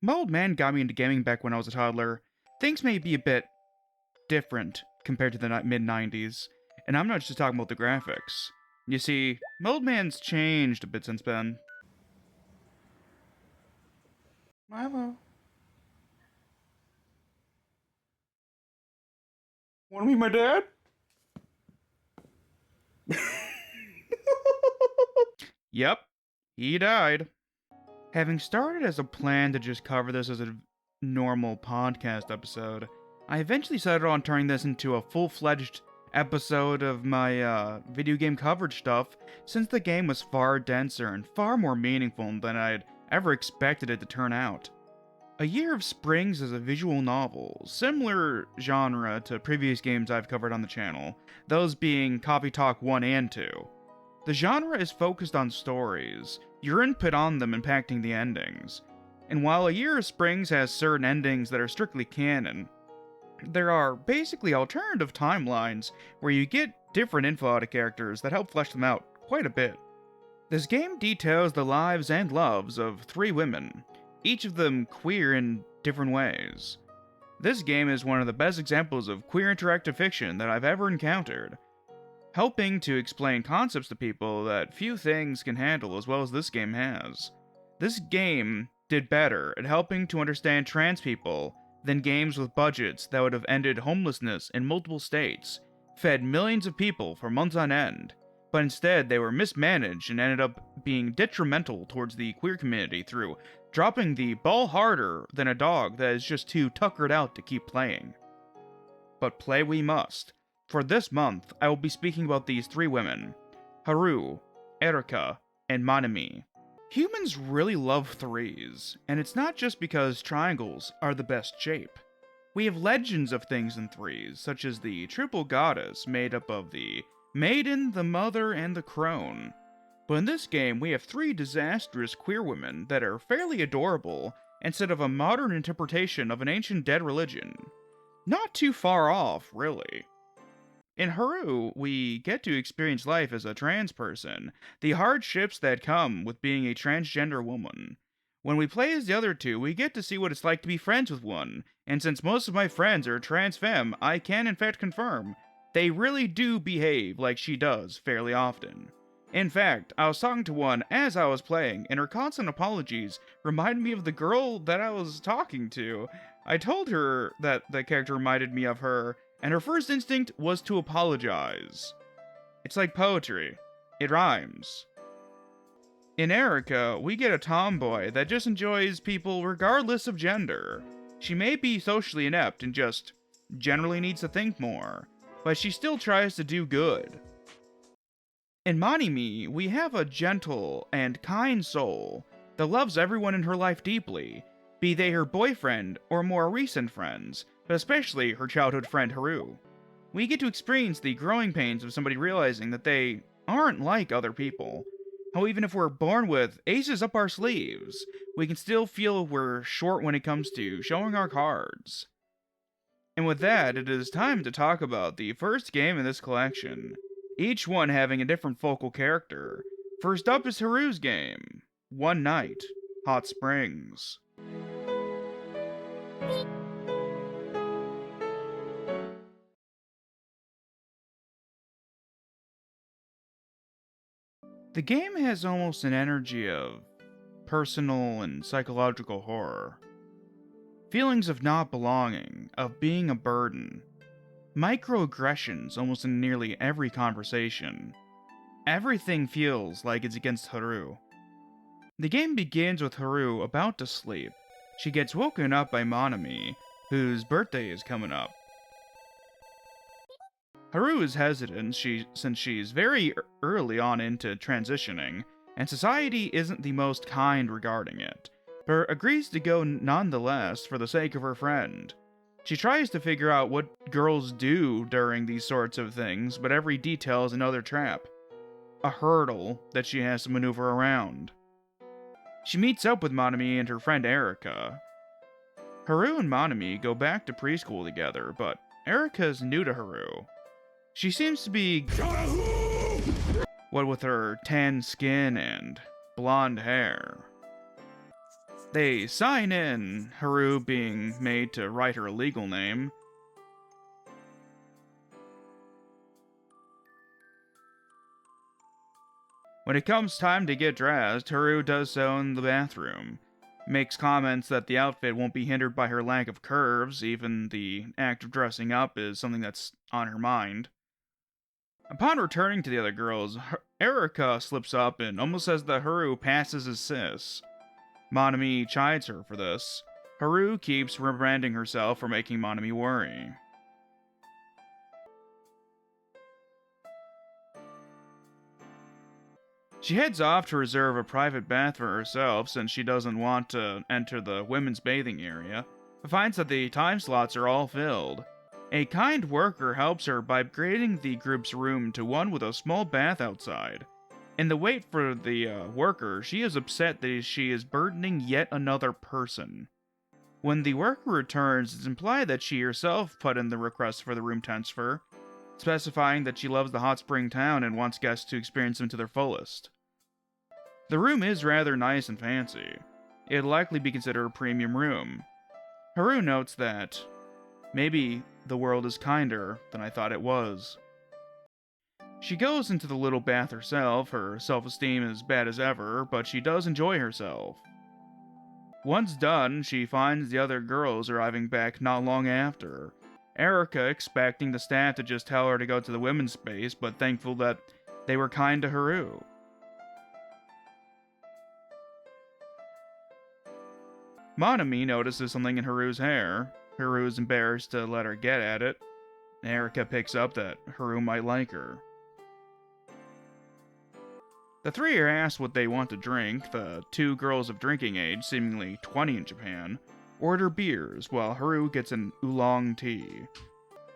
My old man got me into gaming back when I was a toddler. Things may be a bit different compared to the mid-90s, and I'm not just talking about the graphics. You see, my old man's changed a bit since then. Milo, wanna meet my dad? Yep, he died. Having started as a plan to just cover this as a normal podcast episode, I eventually settled on turning this into a full-fledged episode of my video game coverage stuff, since the game was far denser and far more meaningful than I'd ever expected it to turn out. A Year of Springs is a visual novel, similar genre to previous games I've covered on the channel, those being Coffee Talk 1 and 2. The genre is focused on stories, your input on them impacting the endings. And while A Year of Springs has certain endings that are strictly canon, there are basically alternative timelines where you get different info out of characters that help flesh them out quite a bit. This game details the lives and loves of 3 women, each of them queer in different ways. This game is one of the best examples of queer interactive fiction that I've ever encountered, helping to explain concepts to people that few things can handle as well as this game has. This game did better at helping to understand trans people than games with budgets that would have ended homelessness in multiple states, fed millions of people for months on end, but instead they were mismanaged and ended up being detrimental towards the queer community through dropping the ball harder than a dog that is just too tuckered out to keep playing. But play we must. For this month, I will be speaking about these 3 women, Haru, Erika, and Manami. Humans really love 3s, and it's not just because triangles are the best shape. We have legends of things in 3s, such as the triple goddess made up of the maiden, the mother, and the crone. But in this game, we have 3 disastrous queer women that are fairly adorable instead of a modern interpretation of an ancient dead religion. Not too far off, really. In Haru, we get to experience life as a trans person, the hardships that come with being a transgender woman. When we play as the other 2, we get to see what it's like to be friends with one, and since most of my friends are trans femme, I can in fact confirm, they really do behave like she does fairly often. In fact, I was talking to one as I was playing, and her constant apologies reminded me of the girl that I was talking to. I told her that the character reminded me of her, and her first instinct was to apologize. It's like poetry. It rhymes. In Erika, we get a tomboy that just enjoys people regardless of gender. She may be socially inept and just generally needs to think more, but she still tries to do good. In Manimi, we have a gentle and kind soul that loves everyone in her life deeply, be they her boyfriend or more recent friends, but especially her childhood friend Haru. We get to experience the growing pains of somebody realizing that they aren't like other people. How even if we're born with aces up our sleeves, we can still feel we're short when it comes to showing our cards. And with that, it is time to talk about the first game in this collection, each one having a different focal character. First up is Haru's game, One Night, Hot Springs. The game has almost an energy of personal and psychological horror. Feelings of not belonging, of being a burden. Microaggressions almost in nearly every conversation. Everything feels like it's against Haru. The game begins with Haru about to sleep. She gets woken up by Manami, whose birthday is coming up. Haru is hesitant since she's very early on into transitioning, and society isn't the most kind regarding it, but agrees to go nonetheless for the sake of her friend. She tries to figure out what girls do during these sorts of things, but every detail is another trap. A hurdle that she has to maneuver around. She meets up with Manami and her friend Erika. Haru and Manami go back to preschool together, but Erika is new to Haru. She seems to be, what with her tan skin and blonde hair. They sign in, Haru being made to write her legal name. When it comes time to get dressed, Haru does so in the bathroom. Makes comments that the outfit won't be hindered by her lack of curves, even the act of dressing up is something that's on her mind. Upon returning to the other girls, Erika slips up and almost says that Haru passes as cis. Monami chides her for this. Haru keeps reprimanding herself for making Monami worry. She heads off to reserve a private bath for herself since she doesn't want to enter the women's bathing area, but finds that the time slots are all filled. A kind worker helps her by upgrading the group's room to one with a small bath outside. In the wait for the worker, she is upset that she is burdening yet another person. When the worker returns, it's implied that she herself put in the request for the room transfer, specifying that she loves the hot spring town and wants guests to experience them to their fullest. The room is rather nice and fancy. It'd likely be considered a premium room. Haru notes that maybe the world is kinder than I thought it was. She goes into the little bath herself. Her self-esteem is bad as ever, but she does enjoy herself. Once done, she finds the other girls arriving back not long after. Erika expecting the staff to just tell her to go to the women's space, but thankful that they were kind to Haru. Monami notices something in Haru's hair. Haru is embarrassed to let her get at it. Erika picks up that Haru might like her. The three are asked what they want to drink. The two girls of drinking age, seemingly 20 in Japan, order beers, while Haru gets an oolong tea.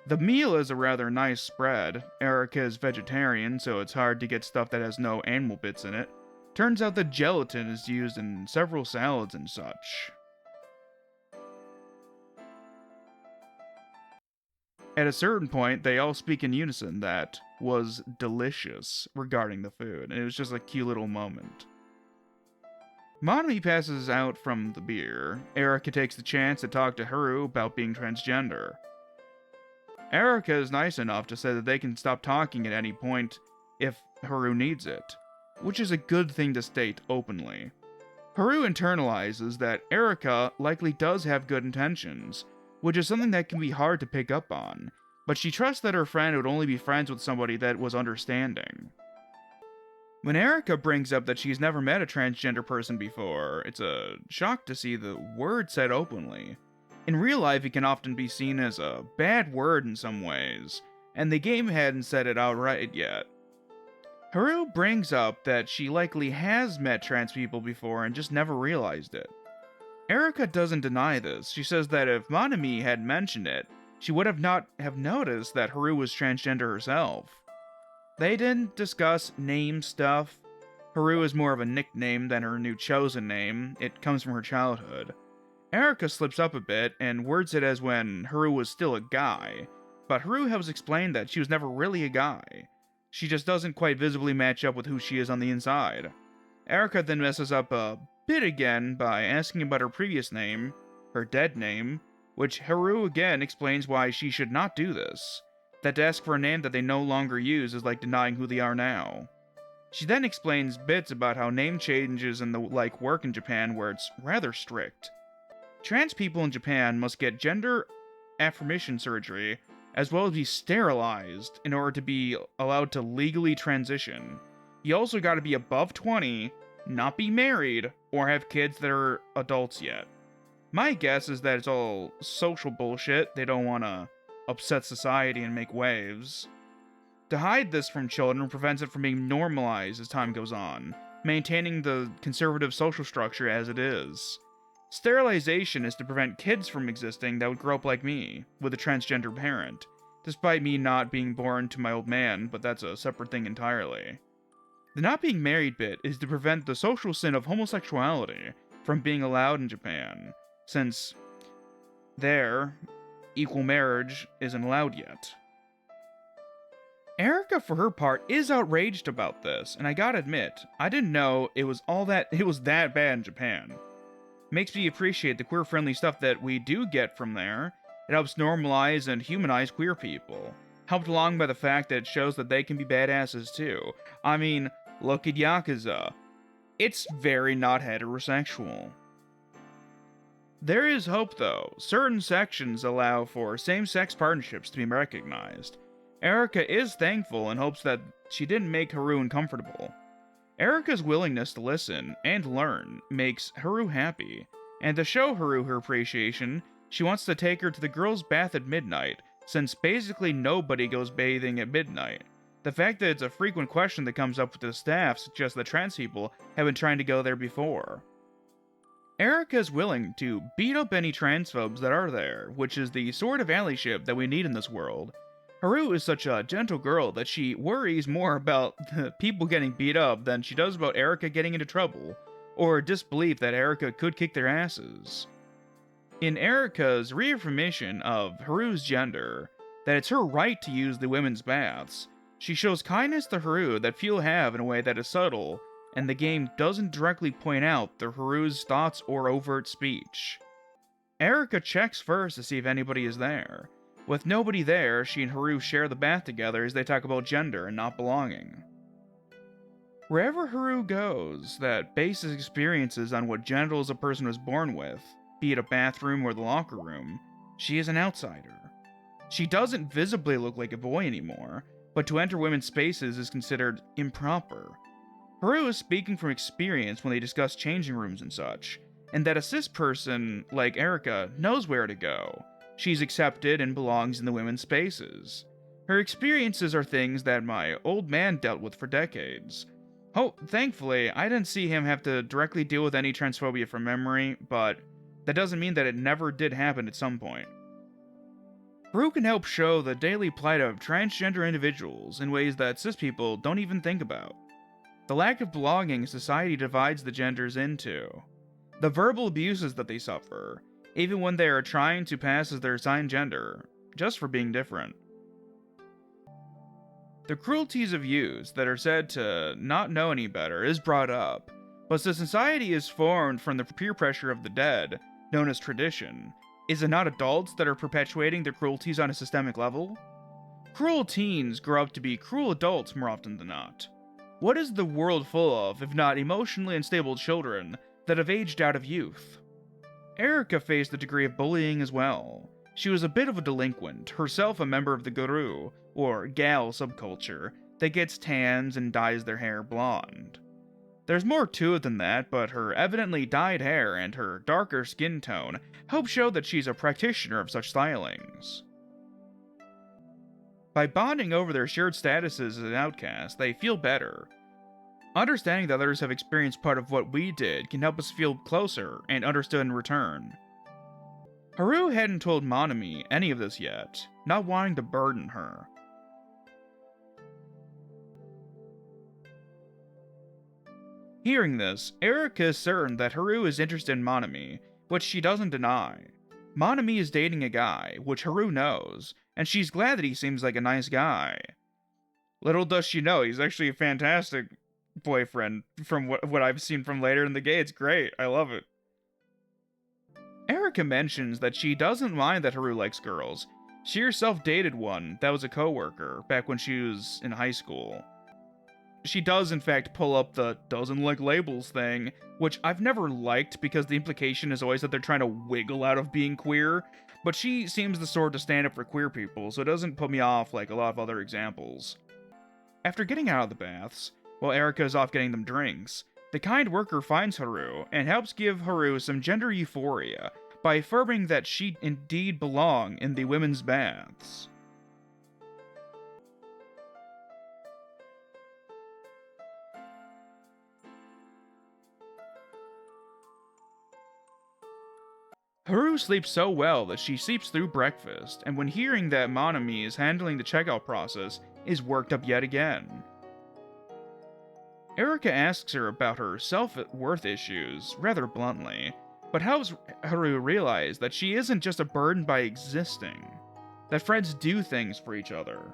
The meal is a rather nice spread. Erika is vegetarian, so it's hard to get stuff that has no animal bits in it. Turns out that gelatin is used in several salads and such. At a certain point, they all speak in unison that was delicious regarding the food, and it was just a cute little moment. Monami passes out from the beer. Erika takes the chance to talk to Haru about being transgender. Erika is nice enough to say that they can stop talking at any point if Haru needs it, which is a good thing to state openly. Haru internalizes that Erika likely does have good intentions, which is something that can be hard to pick up on, but she trusts that her friend would only be friends with somebody that was understanding. When Erika brings up that she's never met a transgender person before, it's a shock to see the word said openly. In real life, it can often be seen as a bad word in some ways, and the game hadn't said it outright yet. Haru brings up that she likely has met trans people before and just never realized it. Erika doesn't deny this. She says that if Monami had mentioned it, she would have not have noticed that Haru was transgender herself. They didn't discuss name stuff. Haru is more of a nickname than her new chosen name. It comes from her childhood. Erika slips up a bit and words it as when Haru was still a guy, but Haru has explained that she was never really a guy. She just doesn't quite visibly match up with who she is on the inside. Erika then messes up a bit again by asking about her previous name, her dead name, which Haru again explains why she should not do this. That to ask for a name that they no longer use is like denying who they are now. She then explains bits about how name changes and the like work in Japan where it's rather strict. Trans people in Japan must get gender affirmation surgery as well as be sterilized in order to be allowed to legally transition. You also gotta be above 20, not be married, or have kids that are adults yet. My guess is that it's all social bullshit. They don't want to upset society and make waves. To hide this from children prevents it from being normalized as time goes on, maintaining the conservative social structure as it is. Sterilization is to prevent kids from existing that would grow up like me, with a transgender parent, despite me not being born to my old man, but that's a separate thing entirely. The not being married bit is to prevent the social sin of homosexuality from being allowed in Japan, since there, equal marriage isn't allowed yet. Erika, for her part, is outraged about this, and I gotta admit, I didn't know it was that bad in Japan. Makes me appreciate the queer-friendly stuff that we do get from there. It helps normalize and humanize queer people. Helped along by the fact that it shows that they can be badasses too. I mean, look at Yakuza. It's very not heterosexual. There is hope though. Certain sections allow for same-sex partnerships to be recognized. Erika is thankful and hopes that she didn't make Haru uncomfortable. Erika's willingness to listen and learn makes Haru happy, and to show Haru her appreciation, she wants to take her to the girls' bath at midnight, since basically nobody goes bathing at midnight. The fact that it's a frequent question that comes up with the staff suggests that trans people have been trying to go there before. Erika is willing to beat up any transphobes that are there, which is the sort of allyship that we need in this world. Haru is such a gentle girl that she worries more about the people getting beat up than she does about Erika getting into trouble, or disbelief that Erika could kick their asses. In Erika's reaffirmation of Haru's gender, that it's her right to use the women's baths, she shows kindness to Haru that few have in a way that is subtle, and the game doesn't directly point out the Haru's thoughts or overt speech. Erika checks first to see if anybody is there. With nobody there, she and Haru share the bath together as they talk about gender and not belonging. Wherever Haru goes, that bases experiences on what genitals a person was born with, be it a bathroom or the locker room, she is an outsider. She doesn't visibly look like a boy anymore, but to enter women's spaces is considered improper. Haru is speaking from experience when they discuss changing rooms and such, and that a cis person, like Erika, knows where to go. She's accepted and belongs in the women's spaces. Her experiences are things that my old man dealt with for decades. Oh, thankfully, I didn't see him have to directly deal with any transphobia from memory, but that doesn't mean that it never did happen at some point. Haru can help show the daily plight of transgender individuals in ways that cis people don't even think about. The lack of belonging society divides the genders into. The verbal abuses that they suffer, even when they are trying to pass as their assigned gender, just for being different. The cruelties of youths that are said to not know any better is brought up, but since society is formed from the peer pressure of the dead, known as tradition, is it not adults that are perpetuating their cruelties on a systemic level? Cruel teens grow up to be cruel adults more often than not. What is the world full of, if not emotionally unstable children that have aged out of youth? Erika faced a degree of bullying as well. She was a bit of a delinquent, herself a member of the guru, or gal subculture, that gets tans and dyes their hair blonde. There's more to it than that, but her evidently dyed hair and her darker skin tone help show that she's a practitioner of such stylings. By bonding over their shared statuses as an outcast, they feel better. Understanding that others have experienced part of what we did can help us feel closer and understood in return. Haru hadn't told Monami any of this yet, not wanting to burden her. Hearing this, Erika is certain that Haru is interested in Monami, which she doesn't deny. Monami is dating a guy, which Haru knows, and she's glad that he seems like a nice guy. Little does she know, he's actually a fantastic boyfriend from what I've seen from later in the game. It's great. I love it. Erika mentions that she doesn't mind that Haru likes girls. She herself dated one that was a coworker back when she was in high school. She does in fact pull up the doesn't like labels thing, which I've never liked because the implication is always that they're trying to wiggle out of being queer, but she seems the sort to stand up for queer people, so it doesn't put me off like a lot of other examples. After getting out of the baths, while Erika is off getting them drinks, the kind worker finds Haru and helps give Haru some gender euphoria by affirming that she indeed belong in the women's baths. Haru sleeps so well that she sleeps through breakfast, and when hearing that Monami is handling the checkout process, is worked up yet again. Erika asks her about her self-worth issues, rather bluntly, but helps Haru realize that she isn't just a burden by existing, that friends do things for each other.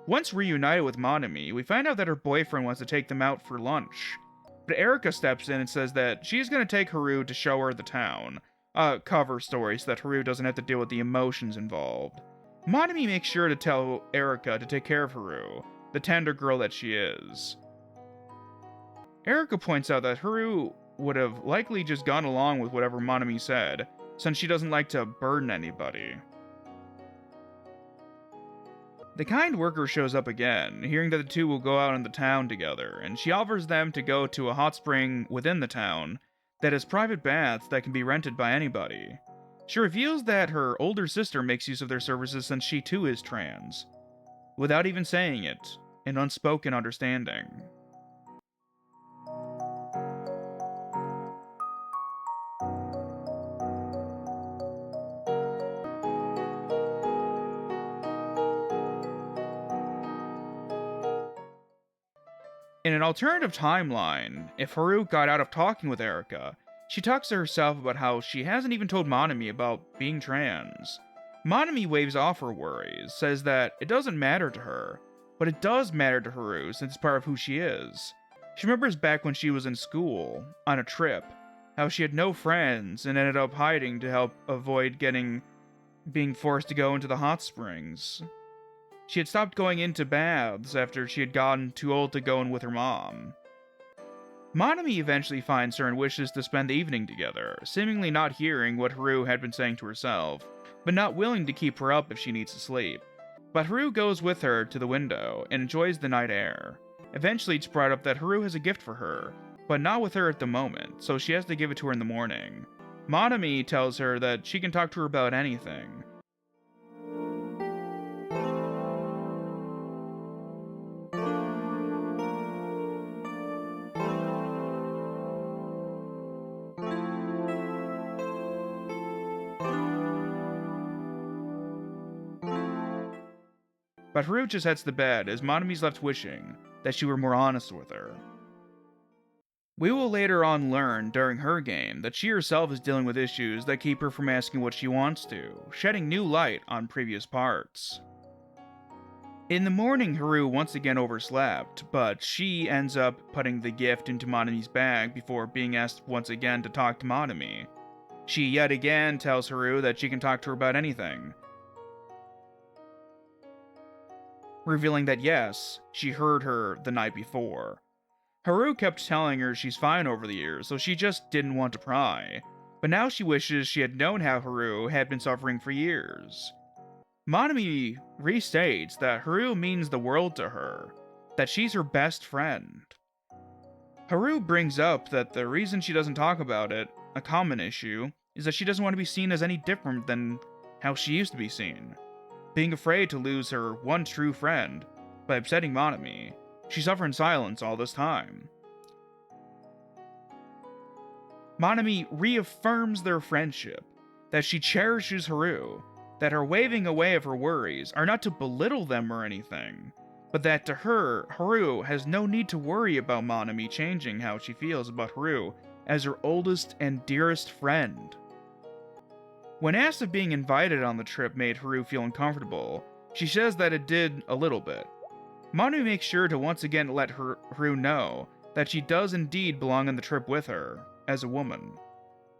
Once reunited with Monami, we find out that her boyfriend wants to take them out for lunch. But Erika steps in and says that she's going to take Haru to show her the town. A cover story so that Haru doesn't have to deal with the emotions involved. Monami makes sure to tell Erika to take care of Haru, the tender girl that she is. Erika points out that Haru would have likely just gone along with whatever Monami said, since she doesn't like to burden anybody. The kind worker shows up again, hearing that the two will go out in the town together, and she offers them to go to a hot spring within the town that has private baths that can be rented by anybody. She reveals that her older sister makes use of their services since she too is trans, without even saying it, an unspoken understanding. In an alternative timeline, if Haru got out of talking with Erika, she talks to herself about how she hasn't even told Monami about being trans. Monami waves off her worries, says that it doesn't matter to her, but it does matter to Haru since it's part of who she is. She remembers back when she was in school, on a trip, how she had no friends and ended up hiding to help avoid being forced to go into the hot springs. She had stopped going into baths after she had gotten too old to go in with her mom. Monami eventually finds her and wishes to spend the evening together, seemingly not hearing what Haru had been saying to herself, but not willing to keep her up if she needs to sleep. But Haru goes with her to the window and enjoys the night air. Eventually it's brought up that Haru has a gift for her, but not with her at the moment, so she has to give it to her in the morning. Monami tells her that she can talk to her about anything. But Haru just heads to bed as Monami's left wishing that she were more honest with her. We will later on learn during her game that she herself is dealing with issues that keep her from asking what she wants to, shedding new light on previous parts. In the morning, Haru once again overslept, but she ends up putting the gift into Monami's bag before being asked once again to talk to Monami. She yet again tells Haru that she can talk to her about anything, revealing that yes, she heard her the night before. Haru kept telling her she's fine over the years, so she just didn't want to pry. But now she wishes she had known how Haru had been suffering for years. Monami restates that Haru means the world to her, that she's her best friend. Haru brings up that the reason she doesn't talk about it, a common issue, is that she doesn't want to be seen as any different than how she used to be seen. Being afraid to lose her one true friend by upsetting Monami, she suffered in silence all this time. Monami reaffirms their friendship, that she cherishes Haru, that her waving away of her worries are not to belittle them or anything, but that to her, Haru has no need to worry about Monami changing how she feels about Haru as her oldest and dearest friend. When asked if being invited on the trip made Haru feel uncomfortable, she says that it did a little bit. Monami makes sure to once again let Haru know that she does indeed belong on the trip with her, as a woman.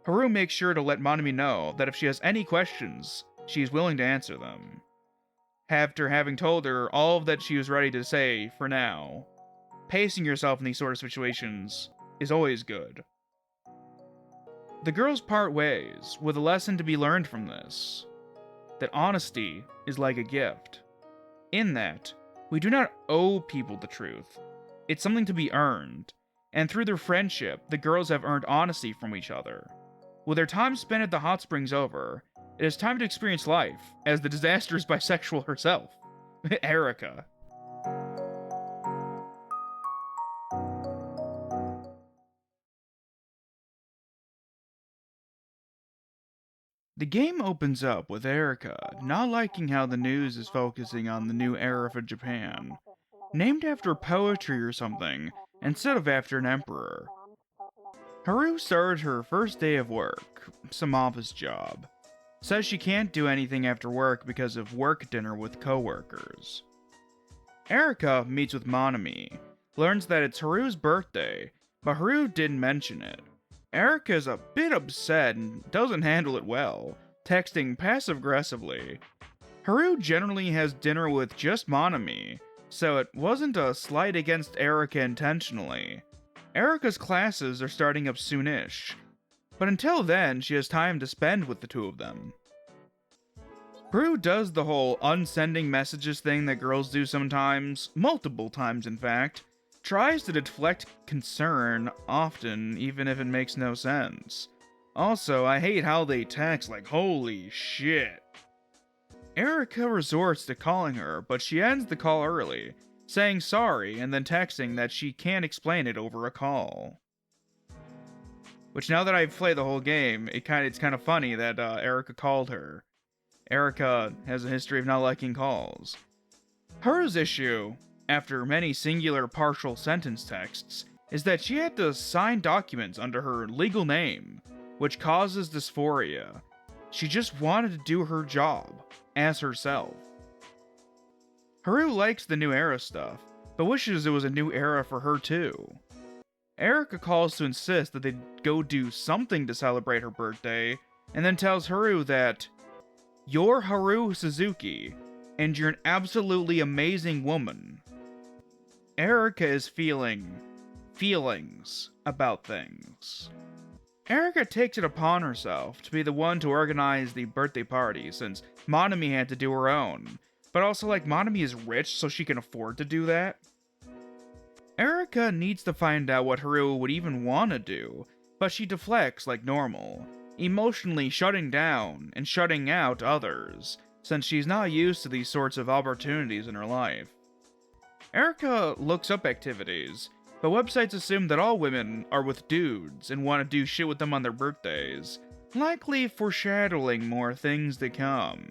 Haru makes sure to let Monami know that if she has any questions, she is willing to answer them. After having told her all that she was ready to say for now, pacing yourself in these sort of situations is always good. The girls part ways, with a lesson to be learned from this, that honesty is like a gift. In that, we do not owe people the truth. It's something to be earned, and through their friendship, the girls have earned honesty from each other. With their time spent at the hot springs over, it is time to experience life as the disastrous bisexual herself, Erika. The game opens up with Erika not liking how the news is focusing on the new era for Japan, named after poetry or something, instead of after an emperor. Haru started her first day of work, some office job. Says she can't do anything after work because of work dinner with coworkers. Erika meets with Monami, learns that it's Haru's birthday, but Haru didn't mention it. Erika is a bit upset and doesn't handle it well, texting passive-aggressively. Haru generally has dinner with just Monami, so it wasn't a slight against Erika intentionally. Erika's classes are starting up soonish, but until then, she has time to spend with the two of them. Haru does the whole unsending messages thing that girls do sometimes, multiple times in fact, tries to deflect concern often, even if it makes no sense. Also, I hate how they text like holy shit. Erika resorts to calling her, but she ends the call early, saying sorry and then texting that she can't explain it over a call. Which, now that I've played the whole game, it's kind of funny that Erika called her. Erika has a history of not liking calls. Haru's issue, after many singular partial sentence texts, is that she had to sign documents under her legal name, which causes dysphoria. She just wanted to do her job, as herself. Haru likes the new era stuff, but wishes it was a new era for her too. Erika calls to insist that they go do something to celebrate her birthday, and then tells Haru that, "You're Haru Suzuki, and you're an absolutely amazing woman." Erika is feeling feelings about things. Erika takes it upon herself to be the one to organize the birthday party, since Monami had to do her own, but also Monami is rich, so she can afford to do that. Erika needs to find out what Haru would even want to do, but she deflects like normal, emotionally shutting down and shutting out others, since she's not used to these sorts of opportunities in her life. Erika looks up activities, but websites assume that all women are with dudes and want to do shit with them on their birthdays, likely foreshadowing more things to come.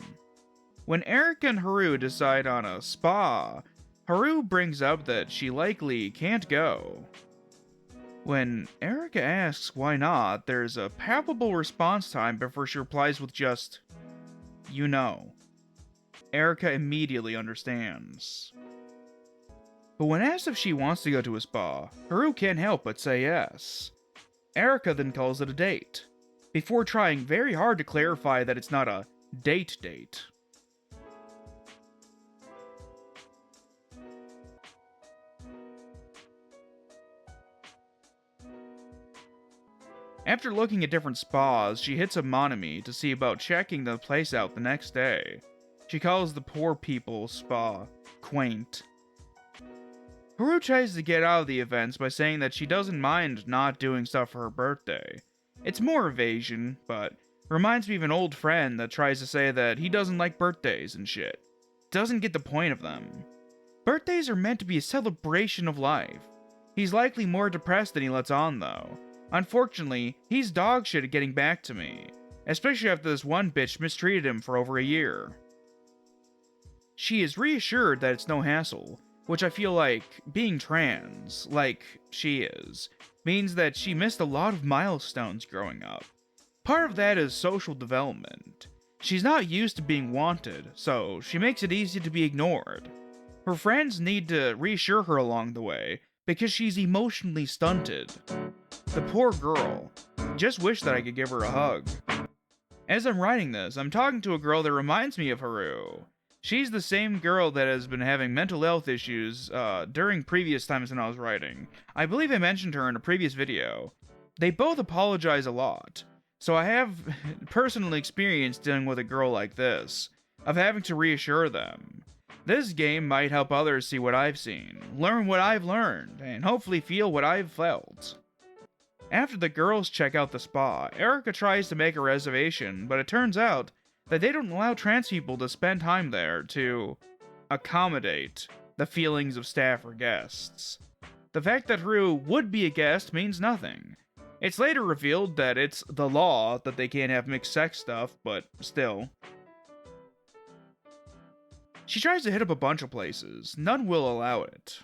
When Erika and Haru decide on a spa, Haru brings up that she likely can't go. When Erika asks why not, there's a palpable response time before she replies with just, "You know." Erika immediately understands. But when asked if she wants to go to a spa, Haru can't help but say yes. Erika then calls it a date, before trying very hard to clarify that it's not a date. After looking at different spas, she hits up Monami to see about checking the place out the next day. She calls the poor people spa quaint. Haru tries to get out of the events by saying that she doesn't mind not doing stuff for her birthday. It's more evasion, but reminds me of an old friend that tries to say that he doesn't like birthdays and shit. Doesn't get the point of them. Birthdays are meant to be a celebration of life. He's likely more depressed than he lets on though. Unfortunately, he's dog shit at getting back to me, especially after this one bitch mistreated him for over a year. She is reassured that it's no hassle, which I feel like, being trans, like she is, means that she missed a lot of milestones growing up. Part of that is social development. She's not used to being wanted, so she makes it easy to be ignored. Her friends need to reassure her along the way, because she's emotionally stunted. The poor girl. Just wish that I could give her a hug. As I'm writing this, I'm talking to a girl that reminds me of Haru. She's the same girl that has been having mental health issues during previous times when I was writing. I believe I mentioned her in a previous video. They both apologize a lot, so I have personal experience dealing with a girl like this, of having to reassure them. This game might help others see what I've seen, learn what I've learned, and hopefully feel what I've felt. After the girls check out the spa, Erika tries to make a reservation, but it turns out that they don't allow trans people to spend time there to accommodate the feelings of staff or guests. The fact that Haru would be a guest means nothing. It's later revealed that it's the law that they can't have mixed sex stuff, but still. She tries to hit up a bunch of places, none will allow it.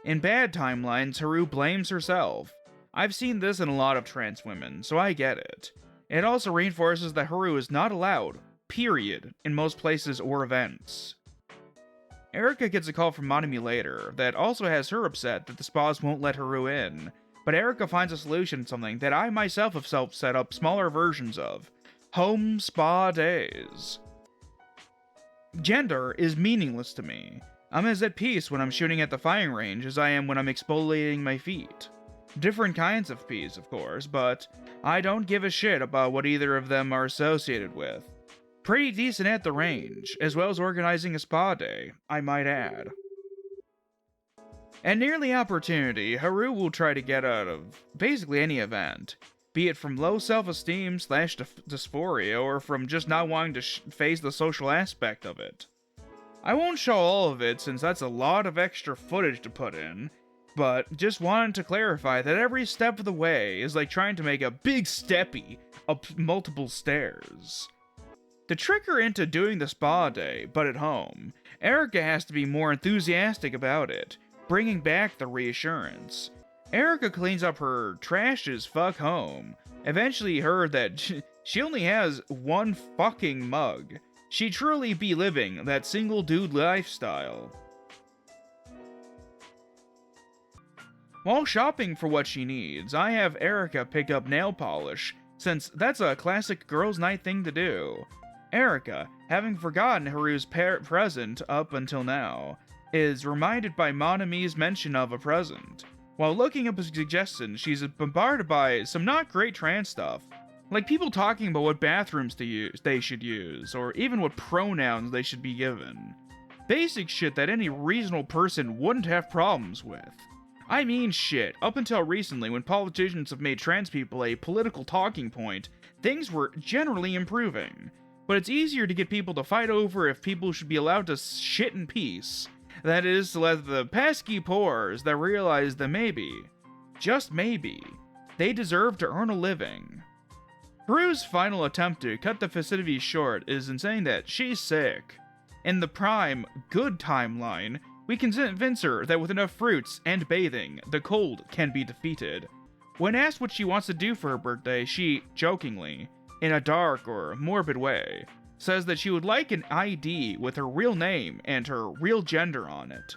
In bad timelines, Haru blames herself. I've seen this in a lot of trans women, so I get it. It also reinforces that Haru is not allowed, period, in most places or events. Erika gets a call from Monami later that also has her upset that the spas won't let Haru in, but Erika finds a solution, something that I myself have set up smaller versions of: home spa days. Gender is meaningless to me. I'm as at peace when I'm shooting at the firing range as I am when I'm exfoliating my feet. Different kinds of peace, of course, but I don't give a shit about what either of them are associated with. Pretty decent at the range, as well as organizing a spa day, I might add. At nearly opportunity, Haru will try to get out of basically any event, be it from low self-esteem / dysphoria, or from just not wanting to face the social aspect of it. I won't show all of it since that's a lot of extra footage to put in, but just wanted to clarify that every step of the way is like trying to make a big steppy up multiple stairs. To trick her into doing the spa day, but at home, Erika has to be more enthusiastic about it, bringing back the reassurance. Erika cleans up her trash as fuck home, eventually heard that she only has one fucking mug. She truly be living that single dude lifestyle. While shopping for what she needs, I have Erika pick up nail polish, since that's a classic girls' night thing to do. Erika, having forgotten Haru's present up until now, is reminded by Monami's mention of a present. While looking up a suggestion, she's bombarded by some not great trans stuff, like people talking about what bathrooms they should use, or even what pronouns they should be given. Basic shit that any reasonable person wouldn't have problems with. I mean shit, up until recently when politicians have made trans people a political talking point, things were generally improving. But it's easier to get people to fight over if people should be allowed to shit in peace. That is, to let the pesky pores that realize that maybe, just maybe, they deserve to earn a living. Haru's final attempt to cut the festivities short is in saying that she's sick. In the prime, good timeline, we can convince her that with enough fruits and bathing, the cold can be defeated. When asked what she wants to do for her birthday, she, jokingly, in a dark or morbid way, says that she would like an ID with her real name and her real gender on it.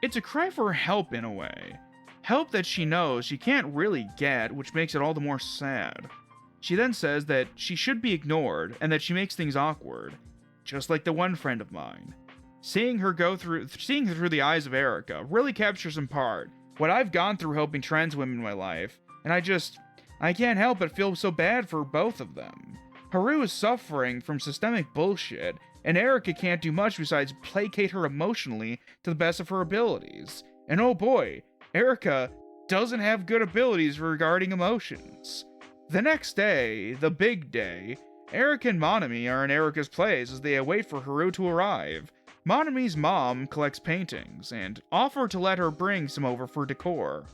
It's a cry for help in a way. Help that she knows she can't really get, which makes it all the more sad. She then says that she should be ignored and that she makes things awkward, just like the one friend of mine. Seeing her through the eyes of Erika really captures in part what I've gone through helping trans women in my life, and I can't help but feel so bad for both of them. Haru is suffering from systemic bullshit, and Erika can't do much besides placate her emotionally to the best of her abilities. And oh boy, Erika doesn't have good abilities regarding emotions. The next day, the big day, Erika and Monami are in Erika's place as they await for Haru to arrive. Monami's mom collects paintings, and offer to let her bring some over for decor.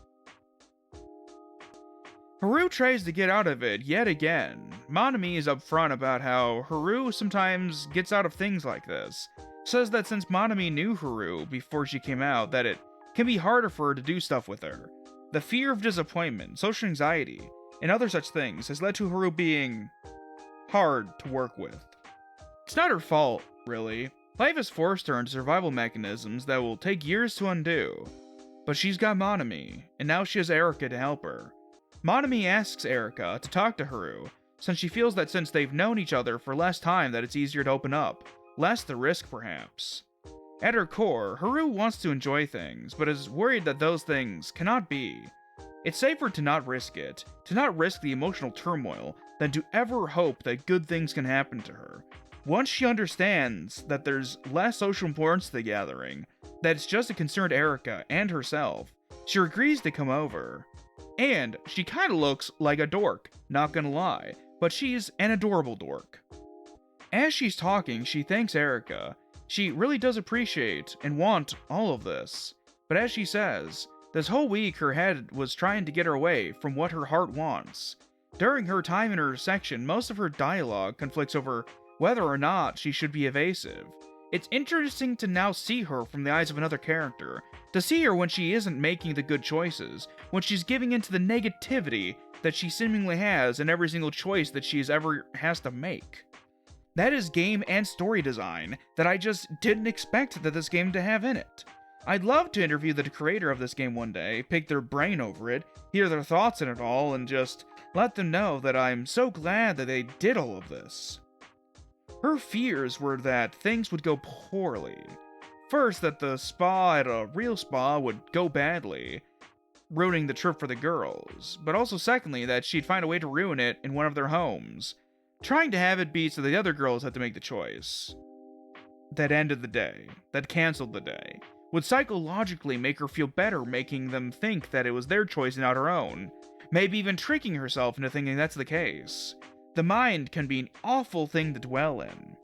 Haru tries to get out of it yet again. Monami is upfront about how Haru sometimes gets out of things like this. Says that since Monami knew Haru before she came out, that it can be harder for her to do stuff with her. The fear of disappointment, social anxiety, and other such things has led to Haru being hard to work with. It's not her fault, really. Life has forced her into survival mechanisms that will take years to undo. But she's got Monami, and now she has Erika to help her. Monami asks Erika to talk to Haru, since she feels that since they've known each other for less time that it's easier to open up, less the risk perhaps. At her core, Haru wants to enjoy things, but is worried that those things cannot be. It's safer to not risk it, to not risk the emotional turmoil, than to ever hope that good things can happen to her. Once she understands that there's less social importance to the gathering, that it's just a concerned Erika and herself, she agrees to come over. And she kinda looks like a dork, not gonna lie, but she's an adorable dork. As she's talking, she thanks Erika. She really does appreciate and want all of this. But as she says, this whole week her head was trying to get her away from what her heart wants. During her time in her section, most of her dialogue conflicts over whether or not she should be evasive. It's interesting to now see her from the eyes of another character, to see her when she isn't making the good choices, when she's giving into the negativity that she seemingly has in every single choice that she's ever has to make. That is game and story design that I just didn't expect that this game to have in it. I'd love to interview the creator of this game one day, pick their brain over it, hear their thoughts in it all, and just let them know that I'm so glad that they did all of this. Her fears were that things would go poorly. First, that the spa at a real spa would go badly, ruining the trip for the girls, but also secondly, that she'd find a way to ruin it in one of their homes, trying to have it be so the other girls had to make the choice. That ended the day, that canceled the day, would psychologically make her feel better, making them think that it was their choice and not her own, maybe even tricking herself into thinking that's the case. The mind can be an awful thing to dwell in.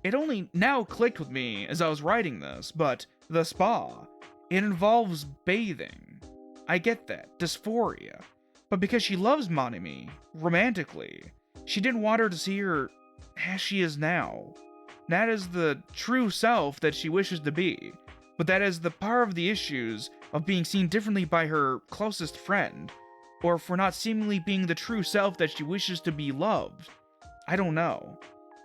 It only now clicked with me as I was writing this, but the spa, it involves bathing. I get that, dysphoria. But because she loves Monami, romantically, she didn't want her to see her as she is now. That is the true self that she wishes to be, but that is the part of the issues of being seen differently by her closest friend, or for not seemingly being the true self that she wishes to be loved. I don't know.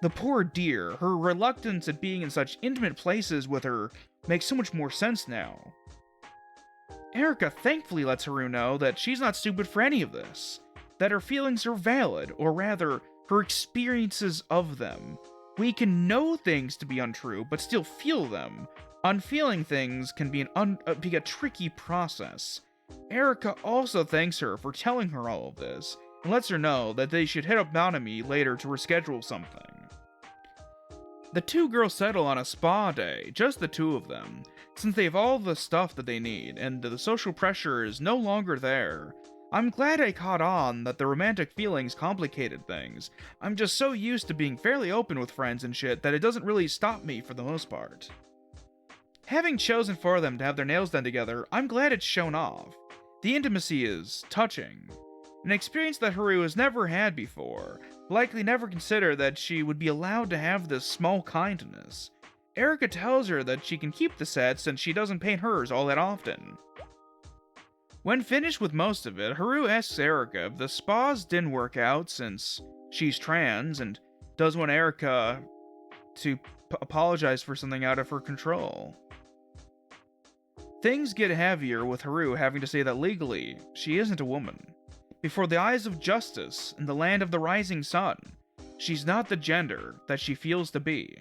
The poor dear, her reluctance at being in such intimate places with her makes so much more sense now. Erica thankfully lets Haru know that she's not stupid for any of this, that her feelings are valid, or rather, her experiences of them. We can know things to be untrue, but still feel them. Unfeeling things can be a tricky process. Erica also thanks her for telling her all of this, and lets her know that they should hit up Nanami later to reschedule something. The two girls settle on a spa day, just the two of them, since they have all the stuff that they need, and the social pressure is no longer there. I'm glad I caught on that the romantic feelings complicated things. I'm just so used to being fairly open with friends and shit that it doesn't really stop me for the most part. Having chosen for them to have their nails done together, I'm glad it's shown off. The intimacy is touching. An experience that Haru has never had before, likely never considered that she would be allowed to have this small kindness. Erica tells her that she can keep the set since she doesn't paint hers all that often. When finished with most of it, Haru asks Erica if the spas didn't work out since she's trans and doesn't want Erica to apologize for something out of her control. Things get heavier with Haru having to say that legally, she isn't a woman. Before the eyes of justice in the land of the rising sun, she's not the gender that she feels to be.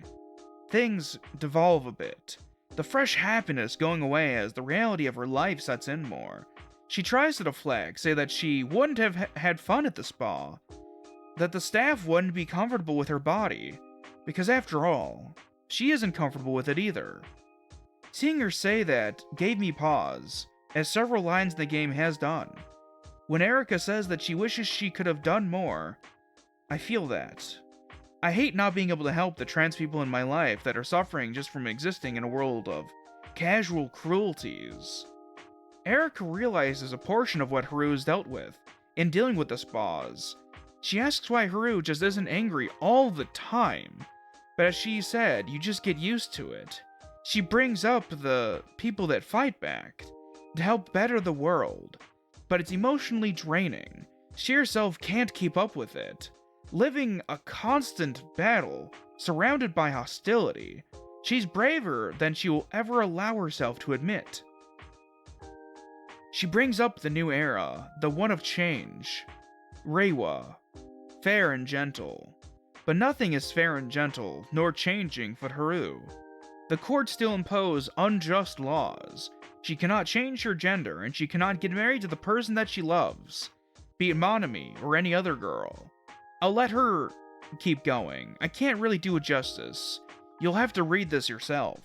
Things devolve a bit, the fresh happiness going away as the reality of her life sets in more. She tries to deflect, say that she wouldn't have had fun at the spa, that the staff wouldn't be comfortable with her body, because after all, she isn't comfortable with it either. Seeing her say that gave me pause, as several lines in the game has done. When Erica says that she wishes she could have done more, I feel that. I hate not being able to help the trans people in my life that are suffering just from existing in a world of casual cruelties. Erica realizes a portion of what Haru's dealt with in dealing with the spas. She asks why Haru just isn't angry all the time, but as she said, you just get used to it. She brings up the people that fight back to help better the world, but it's emotionally draining. She herself can't keep up with it. Living a constant battle, surrounded by hostility, she's braver than she will ever allow herself to admit. She brings up the new era, the one of change. Reiwa, fair and gentle. But nothing is fair and gentle, nor changing for Haru. The courts still impose unjust laws. She cannot change her gender, and she cannot get married to the person that she loves, be it Monami or any other girl. I'll let her keep going. I can't really do it justice. You'll have to read this yourself.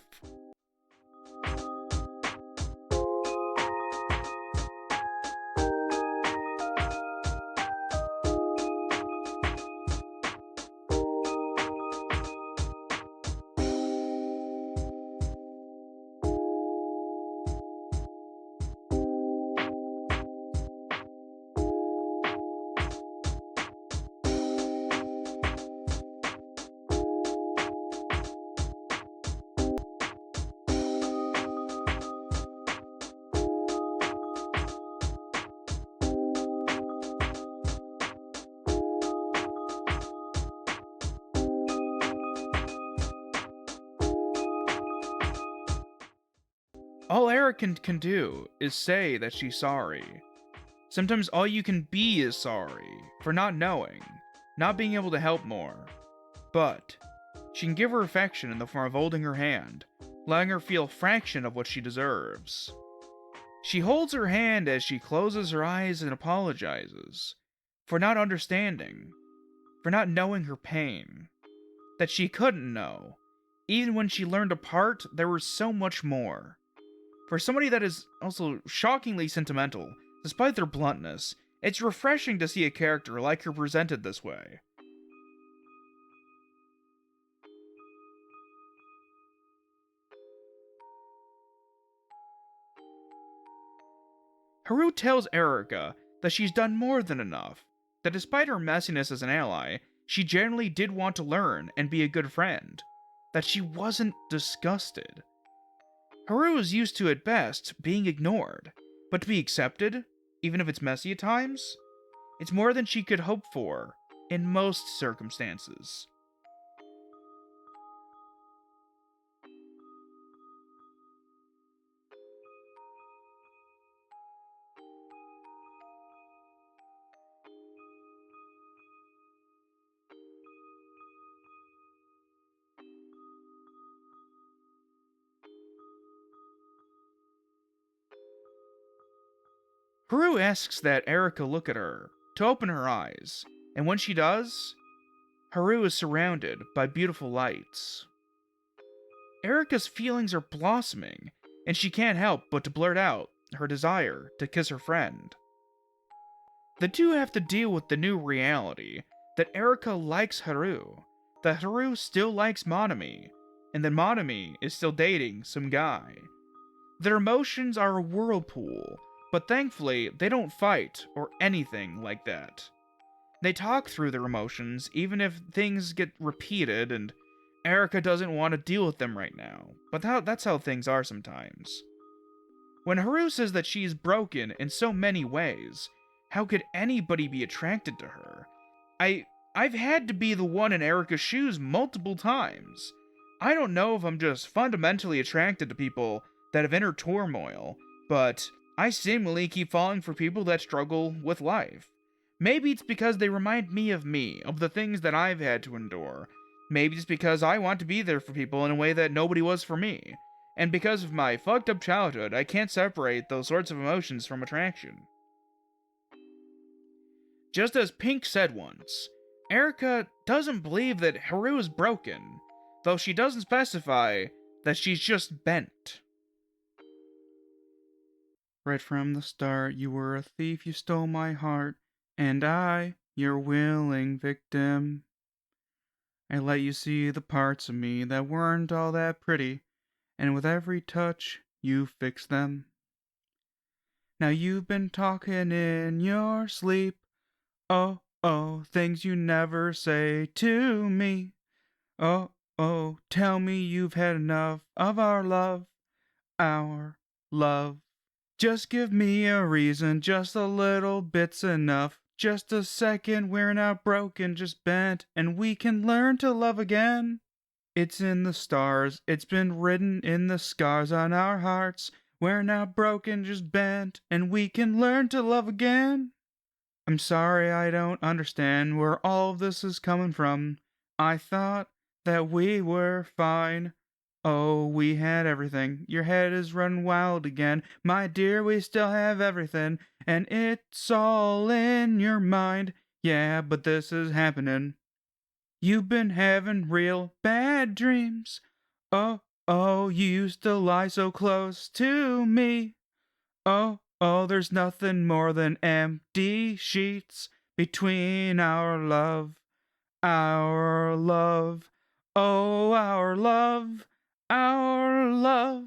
All Erica can do is say that she's sorry. Sometimes all you can be is sorry for not knowing, not being able to help more. But she can give her affection in the form of holding her hand, letting her feel a fraction of what she deserves. She holds her hand as she closes her eyes and apologizes for not understanding, for not knowing her pain, that she couldn't know. Even when she learned apart, there was so much more. For somebody that is also shockingly sentimental, despite their bluntness, it's refreshing to see a character like her presented this way. Haru tells Erica that she's done more than enough, that despite her messiness as an ally, she genuinely did want to learn and be a good friend, that she wasn't disgusted. Haru is used to, at best, being ignored, but to be accepted, even if it's messy at times, it's more than she could hope for in most circumstances. Haru asks that Erica look at her, to open her eyes, and when she does, Haru is surrounded by beautiful lights. Erica's feelings are blossoming, and she can't help but to blurt out her desire to kiss her friend. The two have to deal with the new reality that Erica likes Haru, that Haru still likes Monami, and that Monami is still dating some guy. Their emotions are a whirlpool, but thankfully they don't fight or anything like that. They talk through their emotions even if things get repeated and Erica doesn't want to deal with them right now, but that's how things are sometimes. When Haru says that she is broken in so many ways, how could anybody be attracted to her? I've had to be the one in Erica's shoes multiple times. I don't know if I'm just fundamentally attracted to people that have inner turmoil, but I seemingly keep falling for people that struggle with life. Maybe it's because they remind me, of the things that I've had to endure. Maybe it's because I want to be there for people in a way that nobody was for me. And because of my fucked up childhood, I can't separate those sorts of emotions from attraction. Just as Pink said once, Erica doesn't believe that Haru is broken, though she doesn't specify that she's just bent. Right from the start, you were a thief, you stole my heart, and I, your willing victim. I let you see the parts of me that weren't all that pretty, and with every touch, you fixed them. Now you've been talking in your sleep. Oh, oh, things you never say to me. Oh, oh, tell me you've had enough of our love. Our love. Just give me a reason, just a little bit's enough. Just a second, we're not broken, just bent, and we can learn to love again. It's in the stars, it's been written in the scars on our hearts. We're not broken, just bent, and we can learn to love again. I'm sorry I don't understand where all of this is coming from. I thought that we were fine. Oh, we had everything. Your head is running wild again. My dear, we still have everything. And it's all in your mind. Yeah, but this is happening. You've been having real bad dreams. Oh, oh, you used to lie so close to me. Oh, oh, there's nothing more than empty sheets between our love. Our love. Oh, our love. Our love,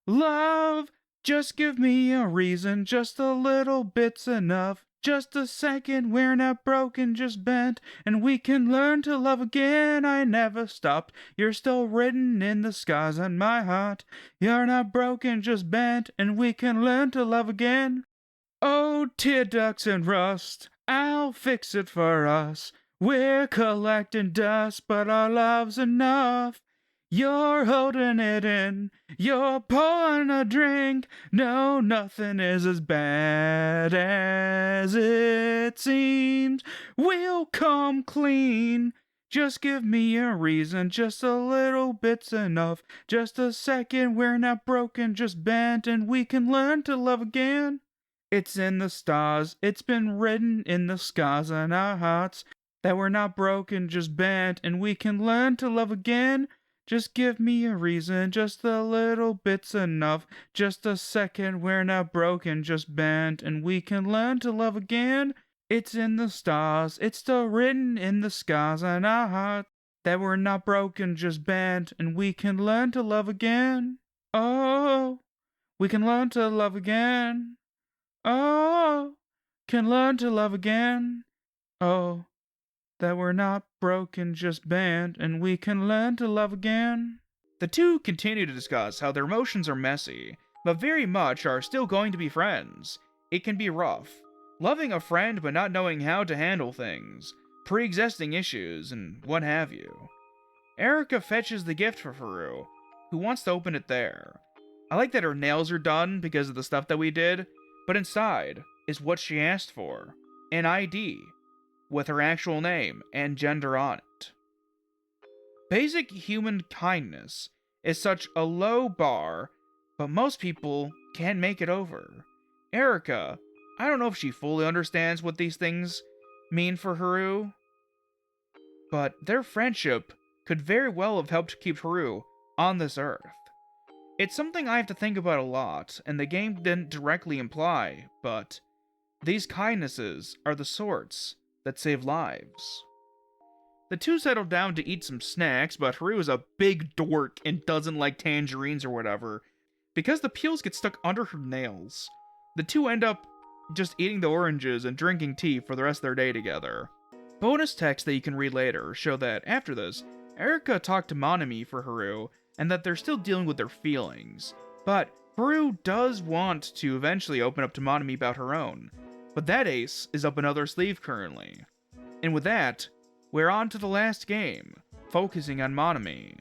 love, just give me a reason, just a little bit's enough. Just a second, we're not broken, just bent, and we can learn to love again. I never stopped, you're still written in the scars on my heart. You're not broken, just bent, and we can learn to love again. Oh, tear ducts and rust, I'll fix it for us. We're collecting dust, but our love's enough. You're holding it in, you're pouring a drink. No, nothing is as bad as it seems. We'll come clean. Just give me a reason, just a little bit's enough. Just a second, we're not broken, just bent, and we can learn to love again. It's in the stars, it's been written in the scars on our hearts, that we're not broken, just bent, and we can learn to love again. Just give me a reason, just a little bit's enough. Just a second, we're not broken, just bent, and we can learn to love again. It's in the stars, it's still written in the scars on our heart, that we're not broken, just bent, and we can learn to love again. Oh, we can learn to love again. Oh, can learn to love again. Oh, that we're not broken, just bent, and we can learn to love again. The two continue to discuss how their emotions are messy, but very much are still going to be friends. It can be rough, loving a friend but not knowing how to handle things, pre-existing issues, and what have you. Erica fetches the gift for Haru, who wants to open it there. I like that her nails are done because of the stuff that we did, but inside is what she asked for, an ID, with her actual name and gender on it. Basic human kindness is such a low bar, but most people can't make it over. Erica, I don't know if she fully understands what these things mean for Haru, but their friendship could very well have helped keep Haru on this earth. It's something I have to think about a lot, and the game didn't directly imply, but these kindnesses are the sorts that save lives. The two settle down to eat some snacks, but Haru is a big dork and doesn't like tangerines or whatever, because the peels get stuck under her nails. The two end up just eating the oranges and drinking tea for the rest of their day together. Bonus texts that you can read later show that after this, Erica talked to Monami for Haru, and that they're still dealing with their feelings. But Haru does want to eventually open up to Monami about her own, but that ace is up another sleeve currently. And with that, we're on to the last game, focusing on Monami.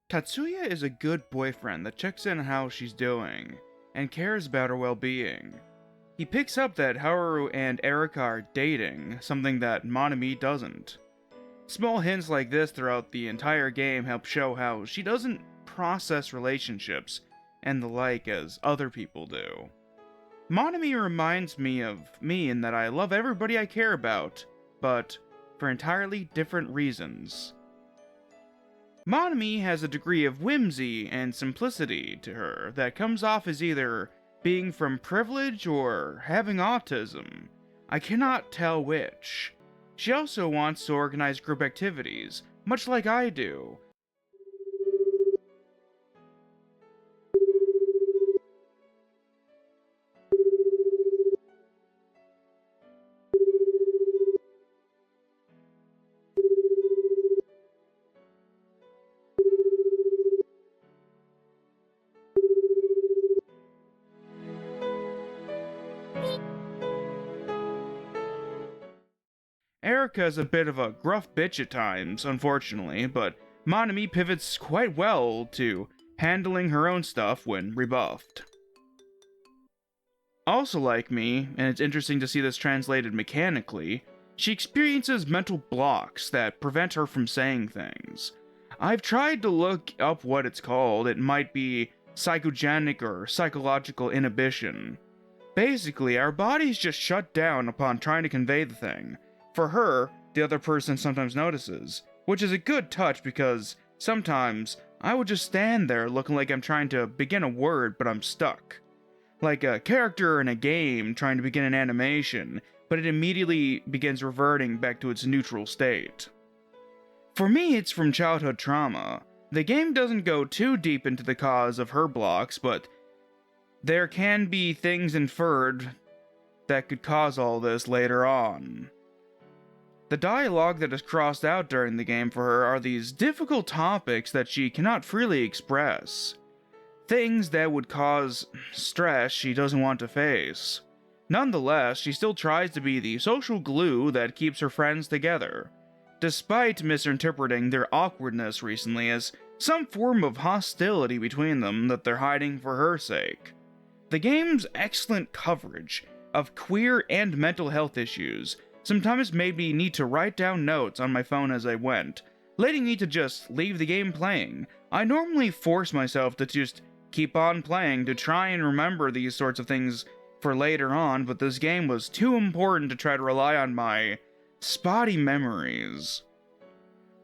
Tatsuya is a good boyfriend that checks in on how she's doing, and cares about her well-being. He picks up that Haru and Erika are dating, something that Monami doesn't. Small hints like this throughout the entire game help show how she doesn't process relationships and the like as other people do. Monami reminds me of me in that I love everybody I care about, but for entirely different reasons. Monami has a degree of whimsy and simplicity to her that comes off as either being from privilege or having autism. I cannot tell which. She also wants to organize group activities, much like I do. Erika is a bit of a gruff bitch at times, unfortunately, but Monami pivots quite well to handling her own stuff when rebuffed. Also like me, and it's interesting to see this translated mechanically, she experiences mental blocks that prevent her from saying things. I've tried to look up what it's called. It might be psychogenic or psychological inhibition. Basically, our bodies just shut down upon trying to convey the thing. For her, the other person sometimes notices, which is a good touch because sometimes I would just stand there looking like I'm trying to begin a word but I'm stuck. Like a character in a game trying to begin an animation, but it immediately begins reverting back to its neutral state. For me, it's from childhood trauma. The game doesn't go too deep into the cause of her blocks, but there can be things inferred that could cause all this later on. The dialogue that is crossed out during the game for her are these difficult topics that she cannot freely express. things that would cause stress she doesn't want to face. Nonetheless, she still tries to be the social glue that keeps her friends together, despite misinterpreting their awkwardness recently as some form of hostility between them that they're hiding for her sake. The game's excellent coverage of queer and mental health issues sometimes made me need to write down notes on my phone as I went, letting me to just leave the game playing. I normally force myself to just keep on playing to try and remember these sorts of things for later on, but this game was too important to try to rely on my spotty memories.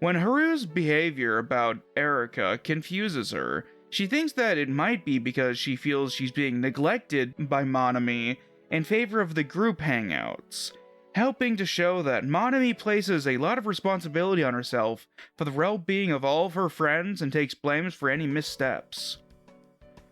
When Haru's behavior about Erika confuses her, she thinks that it might be because she feels she's being neglected by Monami in favor of the group hangouts, helping to show that Monami places a lot of responsibility on herself for the well-being of all of her friends and takes blames for any missteps.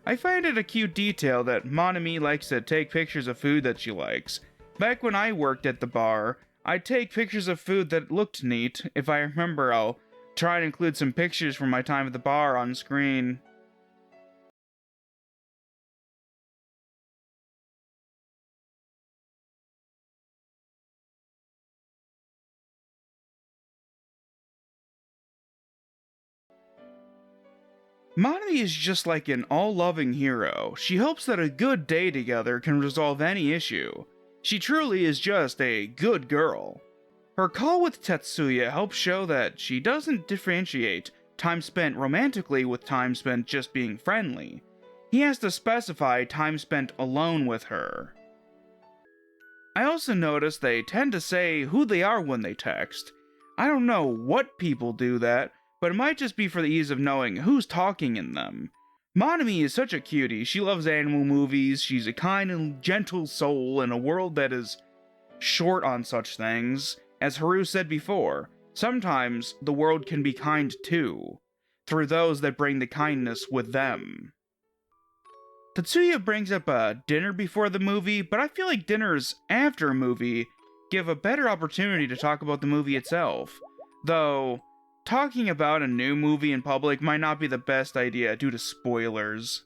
I find it a cute detail that Monami likes to take pictures of food that she likes. Back when I worked at the bar, I'd take pictures of food that looked neat. If I remember, I'll try to include some pictures from my time at the bar on screen. Monami is just like an all-loving hero. She hopes that a good day together can resolve any issue. She truly is just a good girl. Her call with Tetsuya helps show that she doesn't differentiate time spent romantically with time spent just being friendly. He has to specify time spent alone with her. I also notice they tend to say who they are when they text. I don't know what people do that, but it might just be for the ease of knowing who's talking in them. Monami is such a cutie. She loves animal movies. She's a kind and gentle soul in a world that is short on such things. As Haru said before, sometimes the world can be kind too, through those that bring the kindness with them. Tetsuya brings up a dinner before the movie, but I feel like dinners after a movie give a better opportunity to talk about the movie itself. Though, talking about a new movie in public might not be the best idea due to spoilers.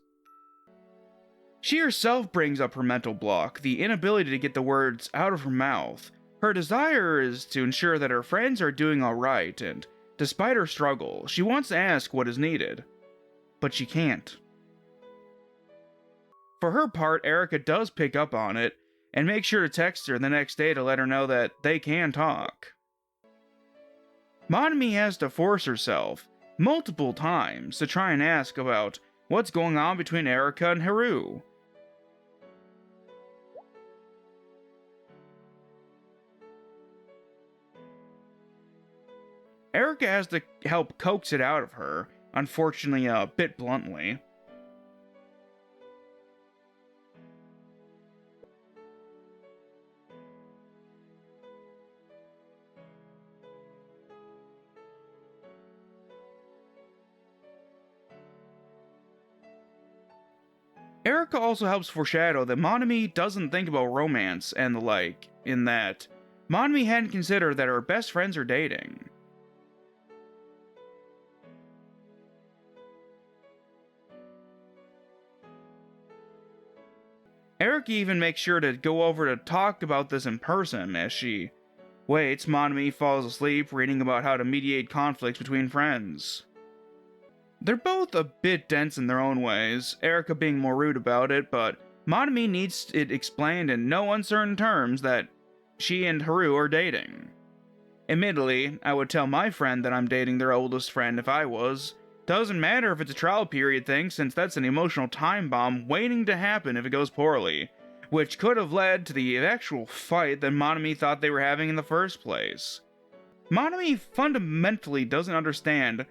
She herself brings up her mental block, the inability to get the words out of her mouth. Her desire is to ensure that her friends are doing alright, and despite her struggle, she wants to ask what is needed. But she can't. For her part, Erika does pick up on it, and makes sure to text her the next day to let her know that they can talk. Monami has to force herself, multiple times, to try and ask about what's going on between Erika and Haru. Erika has to help coax it out of her, unfortunately a bit bluntly. Erika also helps foreshadow that Monami doesn't think about romance and the like, in that Monami hadn't considered that her best friends are dating. Erika even makes sure to go over to talk about this in person as she waits. Monami falls asleep reading about how to mediate conflicts between friends. They're both a bit dense in their own ways, Erika being more rude about it, but Monami needs it explained in no uncertain terms that she and Haru are dating. Admittedly, I would tell my friend that I'm dating their oldest friend if I was. Doesn't matter if it's a trial period thing, since that's an emotional time bomb waiting to happen if it goes poorly, which could have led to the actual fight that Monami thought they were having in the first place. Monami fundamentally doesn't understand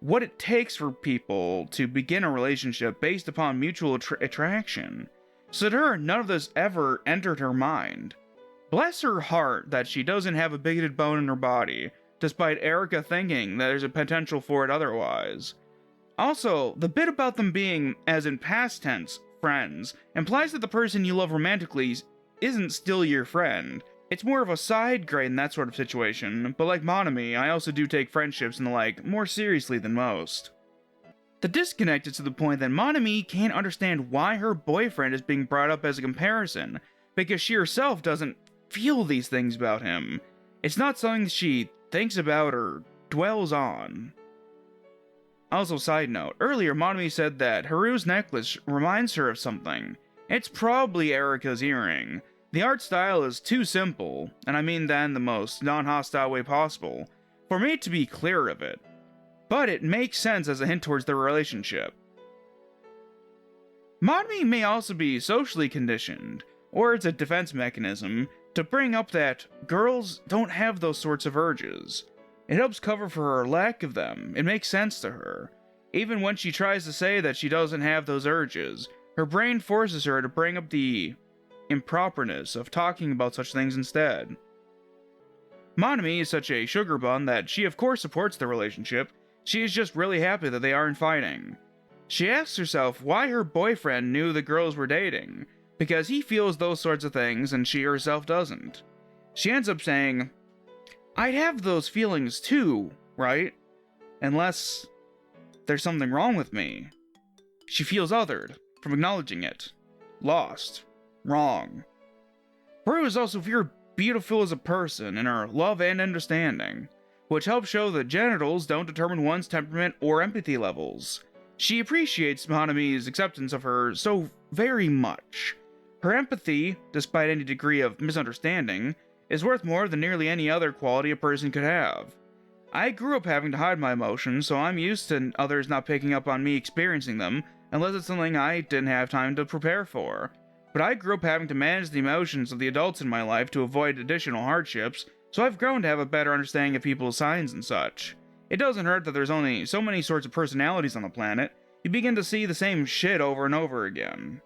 what it takes for people to begin a relationship based upon mutual attraction, so to her, none of this ever entered her mind. Bless her heart that she doesn't have a bigoted bone in her body, despite Erika thinking that there's a potential for it otherwise. Also, the bit about them being, as in past tense, friends, implies that the person you love romantically isn't still your friend. It's more of a side grade in that sort of situation, but like Monami, I also do take friendships and the like more seriously than most. The disconnect is to the point that Monami can't understand why her boyfriend is being brought up as a comparison, because she herself doesn't feel these things about him. It's not something that she thinks about or dwells on. Also, side note, earlier Monami said that Haru's necklace reminds her of something. It's probably Erika's earring. The art style is too simple, and I mean that in the most non-hostile way possible, for me to be clear of it. But it makes sense as a hint towards their relationship. Monami may also be socially conditioned, or it's a defense mechanism, to bring up that girls don't have those sorts of urges. It helps cover for her lack of them. It makes sense to her. Even when she tries to say that she doesn't have those urges, her brain forces her to bring up the improperness of talking about such things instead. Monami is such a sugar bun that she of course supports the relationship. She is just really happy that they aren't fighting. She asks herself why her boyfriend knew the girls were dating, because he feels those sorts of things and she herself doesn't. She ends up saying, "I'd have those feelings too, right? Unless there's something wrong with me." She feels othered from acknowledging it. Lost. Wrong. Haru is also very beautiful as a person in her love and understanding, which helps show that genitals don't determine one's temperament or empathy levels. She appreciates Monami's acceptance of her so very much. Her empathy, despite any degree of misunderstanding, is worth more than nearly any other quality a person could have. I grew up having to hide my emotions, so I'm used to others not picking up on me experiencing them, unless it's something I didn't have time to prepare for. But I grew up having to manage the emotions of the adults in my life to avoid additional hardships, so I've grown to have a better understanding of people's signs and such. It doesn't hurt that there's only so many sorts of personalities on the planet. You begin to see the same shit over and over again.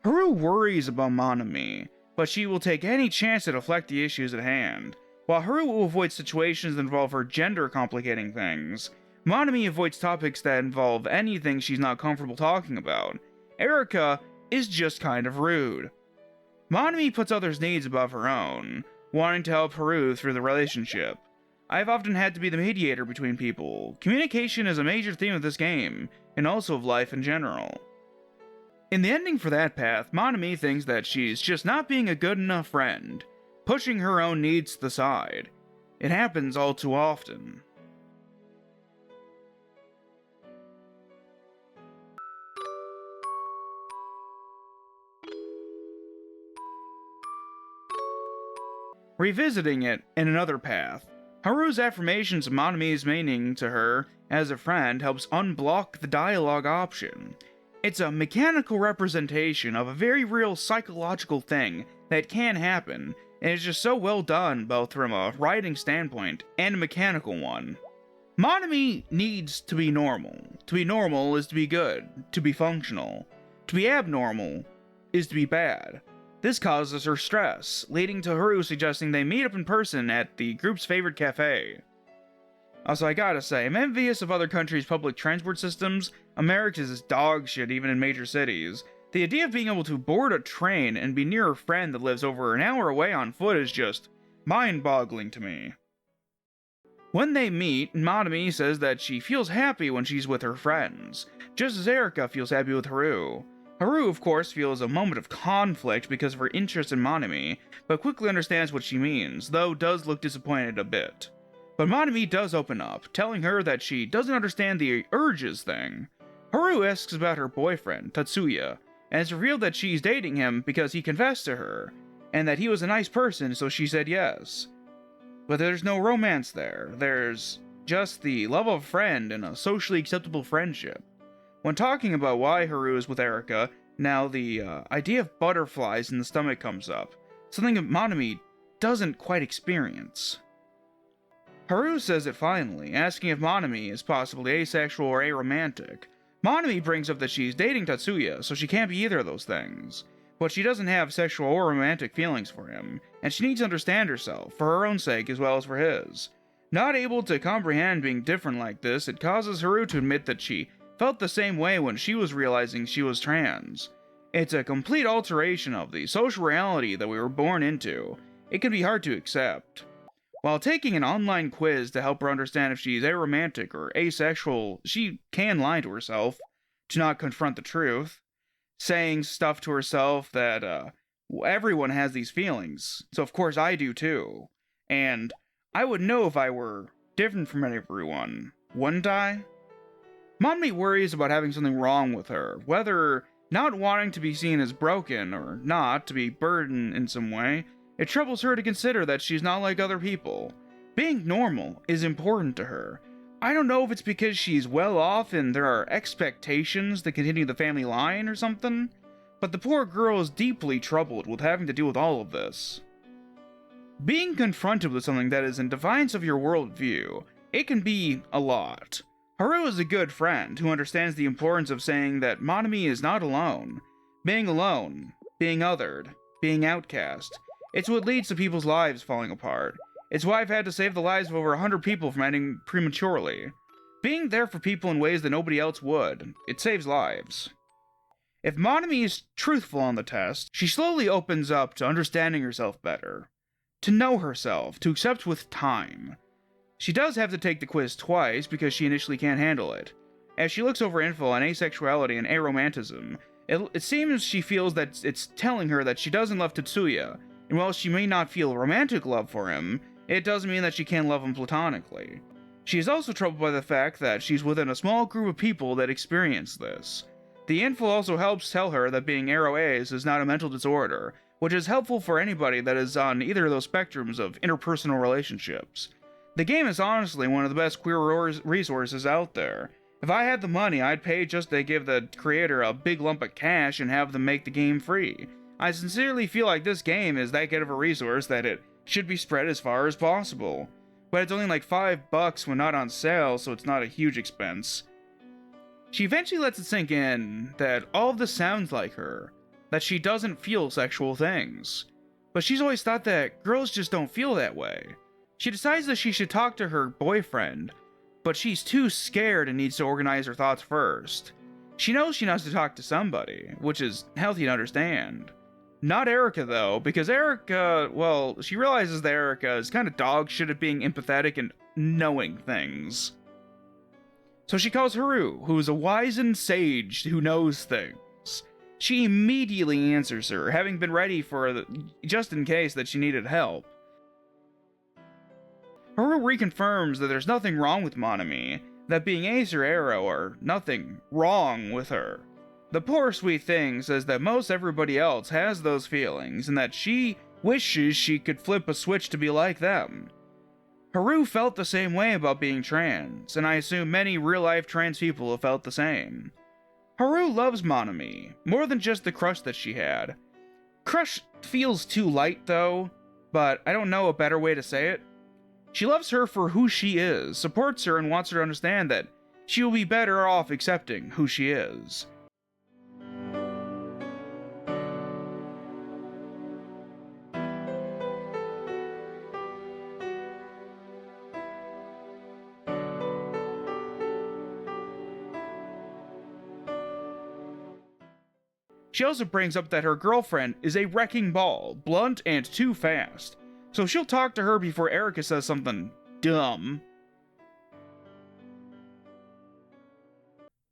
Haru worries about Monami, but she will take any chance to deflect the issues at hand. While Haru will avoid situations that involve her gender complicating things, Monami avoids topics that involve anything she's not comfortable talking about. Erika is just kind of rude. Monami puts others' needs above her own, wanting to help Haru through the relationship. I've often had to be the mediator between people. Communication is a major theme of this game, and also of life in general. In the ending for that path, Monami thinks that she's just not being a good enough friend, pushing her own needs to the side. It happens all too often. Revisiting it in another path, Haru's affirmations of Monami's meaning to her as a friend helps unblock the dialogue option. It's a mechanical representation of a very real psychological thing that can happen, and it's just so well done both from a writing standpoint and a mechanical one. Monami needs to be normal. To be normal is to be good, to be functional. To be abnormal is to be bad. This causes her stress, leading to Haru suggesting they meet up in person at the group's favorite cafe. Also, I gotta say, I'm envious of other countries' public transport systems. America's is dog shit even in major cities. The idea of being able to board a train and be near a friend that lives over an hour away on foot is just mind-boggling to me. When they meet, Monami says that she feels happy when she's with her friends, just as Erika feels happy with Haru. Haru, of course, feels a moment of conflict because of her interest in Monami, but quickly understands what she means, though does look disappointed a bit. But Monami does open up, telling her that she doesn't understand the urges thing. Haru asks about her boyfriend, Tatsuya, and it's revealed that she's dating him because he confessed to her, and that he was a nice person, so she said yes. But there's no romance there. There's just the love of a friend and a socially acceptable friendship. When talking about why Haru is with Erika, now the idea of butterflies in the stomach comes up, something that Monami doesn't quite experience. Haru says it finally, asking if Monami is possibly asexual or aromantic. Monami brings up that she's dating Tatsuya, so she can't be either of those things. But she doesn't have sexual or romantic feelings for him, and she needs to understand herself, for her own sake as well as for his. Not able to comprehend being different like this, it causes Haru to admit that she felt the same way when she was realizing she was trans. It's a complete alteration of the social reality that we were born into. It can be hard to accept. While taking an online quiz to help her understand if she's aromantic or asexual, she can lie to herself to not confront the truth, saying stuff to herself that, everyone has these feelings, so of course I do too. And I would know if I were different from everyone, wouldn't I? Mommy worries about having something wrong with her, whether not wanting to be seen as broken or not to be burdened in some way. It troubles her to consider that she's not like other people. Being normal is important to her. I don't know if it's because she's well off and there are expectations to continue the family line or something, but the poor girl is deeply troubled with having to deal with all of this. Being confronted with something that is in defiance of your worldview, it can be a lot. Haru is a good friend who understands the importance of saying that Monami is not alone, being othered, being outcast. It's what leads to people's lives falling apart. It's why I've had to save the lives of over 100 people from ending prematurely. Being there for people in ways that nobody else would, it saves lives. If Monami is truthful on the test, she slowly opens up to understanding herself better, to know herself, to accept with time. She does have to take the quiz twice because she initially can't handle it. As she looks over info on asexuality and aromanticism, it seems she feels that it's telling her that she doesn't love Tetsuya, and while she may not feel romantic love for him, it doesn't mean that she can't love him platonically. She is also troubled by the fact that she's within a small group of people that experience this. The info also helps tell her that being aro-ace is not a mental disorder, which is helpful for anybody that is on either of those spectrums of interpersonal relationships. The game is honestly one of the best queer resources out there. If I had the money, I'd pay just to give the creator a big lump of cash and have them make the game free. I sincerely feel like this game is that good of a resource that it should be spread as far as possible. But it's only like $5 when not on sale, so it's not a huge expense. She eventually lets it sink in that all of this sounds like her, that she doesn't feel sexual things. But she's always thought that girls just don't feel that way. She decides that she should talk to her boyfriend, but she's too scared and needs to organize her thoughts first. She knows she needs to talk to somebody, which is healthy to understand. Not Erica though, because Erica, well, she realizes that Erica is kind of dog shit at being empathetic and knowing things. So she calls Haru, who is a wizened sage who knows things. She immediately answers her, having been ready for just in case that she needed help. Haru reconfirms that there's nothing wrong with Monami, that being ace or aro are nothing wrong with her. The poor sweet thing says that most everybody else has those feelings, and that she wishes she could flip a switch to be like them. Haru felt the same way about being trans, and I assume many real-life trans people have felt the same. Haru loves Monami, more than just the crush that she had. Crush feels too light though, but I don't know a better way to say it. She loves her for who she is, supports her, and wants her to understand that she will be better off accepting who she is. She also brings up that her girlfriend is a wrecking ball, blunt and too fast, so she'll talk to her before Erica says something dumb.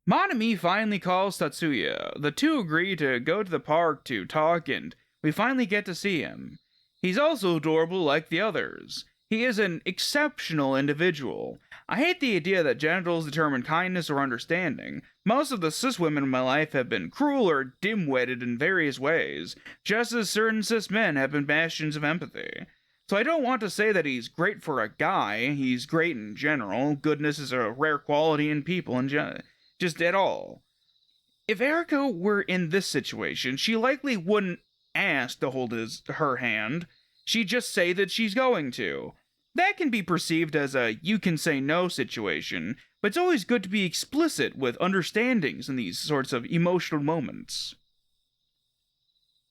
Monami finally calls Tatsuya. The two agree to go to the park to talk, and we finally get to see him. He's also adorable like the others. He is an exceptional individual. I hate the idea that genitals determine kindness or understanding. Most of the cis women in my life have been cruel or dim-witted in various ways, just as certain cis men have been bastions of empathy. So I don't want to say that he's great for a guy, he's great in general. Goodness is a rare quality in people just at all. If Erica were in this situation, she likely wouldn't ask to hold her hand. She'd just say that she's going to. That can be perceived as a you can say no situation, but it's always good to be explicit with understandings in these sorts of emotional moments.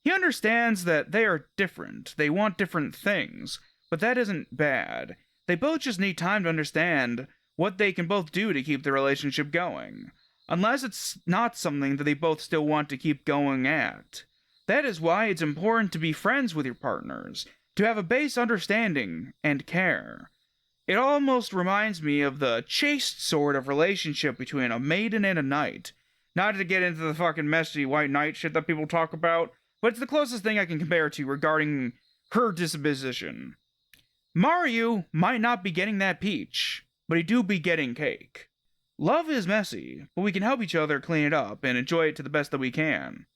He understands that they are different, they want different things, but that isn't bad. They both just need time to understand what they can both do to keep the relationship going. Unless it's not something that they both still want to keep going at. That is why it's important to be friends with your partners, to have a base understanding and care. It almost reminds me of the chaste sort of relationship between a maiden and a knight. Not to get into the fucking messy white knight shit that people talk about, but it's the closest thing I can compare to regarding her disposition. Mario might not be getting that peach, but he do be getting cake. Love is messy, but we can help each other clean it up and enjoy it to the best that we can.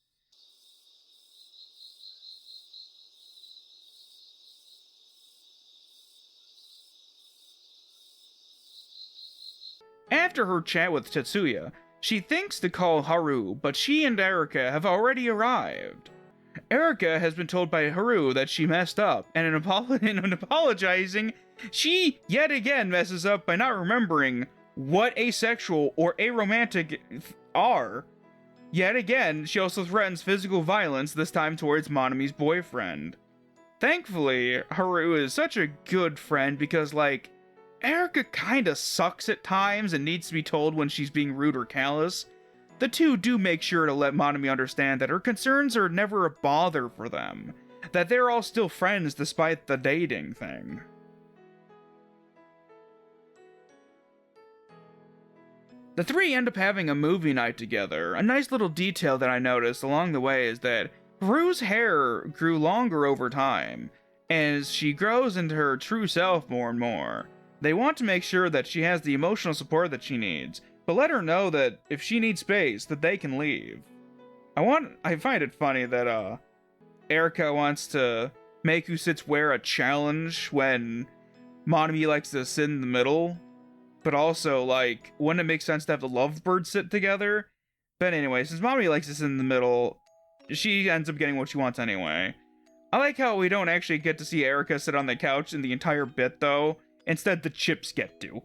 After her chat with Tetsuya, she thinks to call Haru, but she and Erika have already arrived. Erika has been told by Haru that she messed up, and in apologizing, she yet again messes up by not remembering what asexual or aromantic are. Yet again, she also threatens physical violence, this time towards Monami's boyfriend. Thankfully, Haru is such a good friend because, like, Erika kinda sucks at times and needs to be told when she's being rude or callous. The two do make sure to let Monami understand that her concerns are never a bother for them, that they're all still friends despite the dating thing. The three end up having a movie night together. A nice little detail that I noticed along the way is that Haru's hair grew longer over time, as she grows into her true self more and more. They want to make sure that she has the emotional support that she needs, but let her know that if she needs space, that they can leave. I find it funny that, Erika wants to make Usits wear a challenge when Monami likes to sit in the middle, but also, like, wouldn't it make sense to have the lovebirds sit together? But anyway, since Monami likes to sit in the middle, she ends up getting what she wants anyway. I like how we don't actually get to see Erika sit on the couch in the entire bit, though. Instead, the chips get to.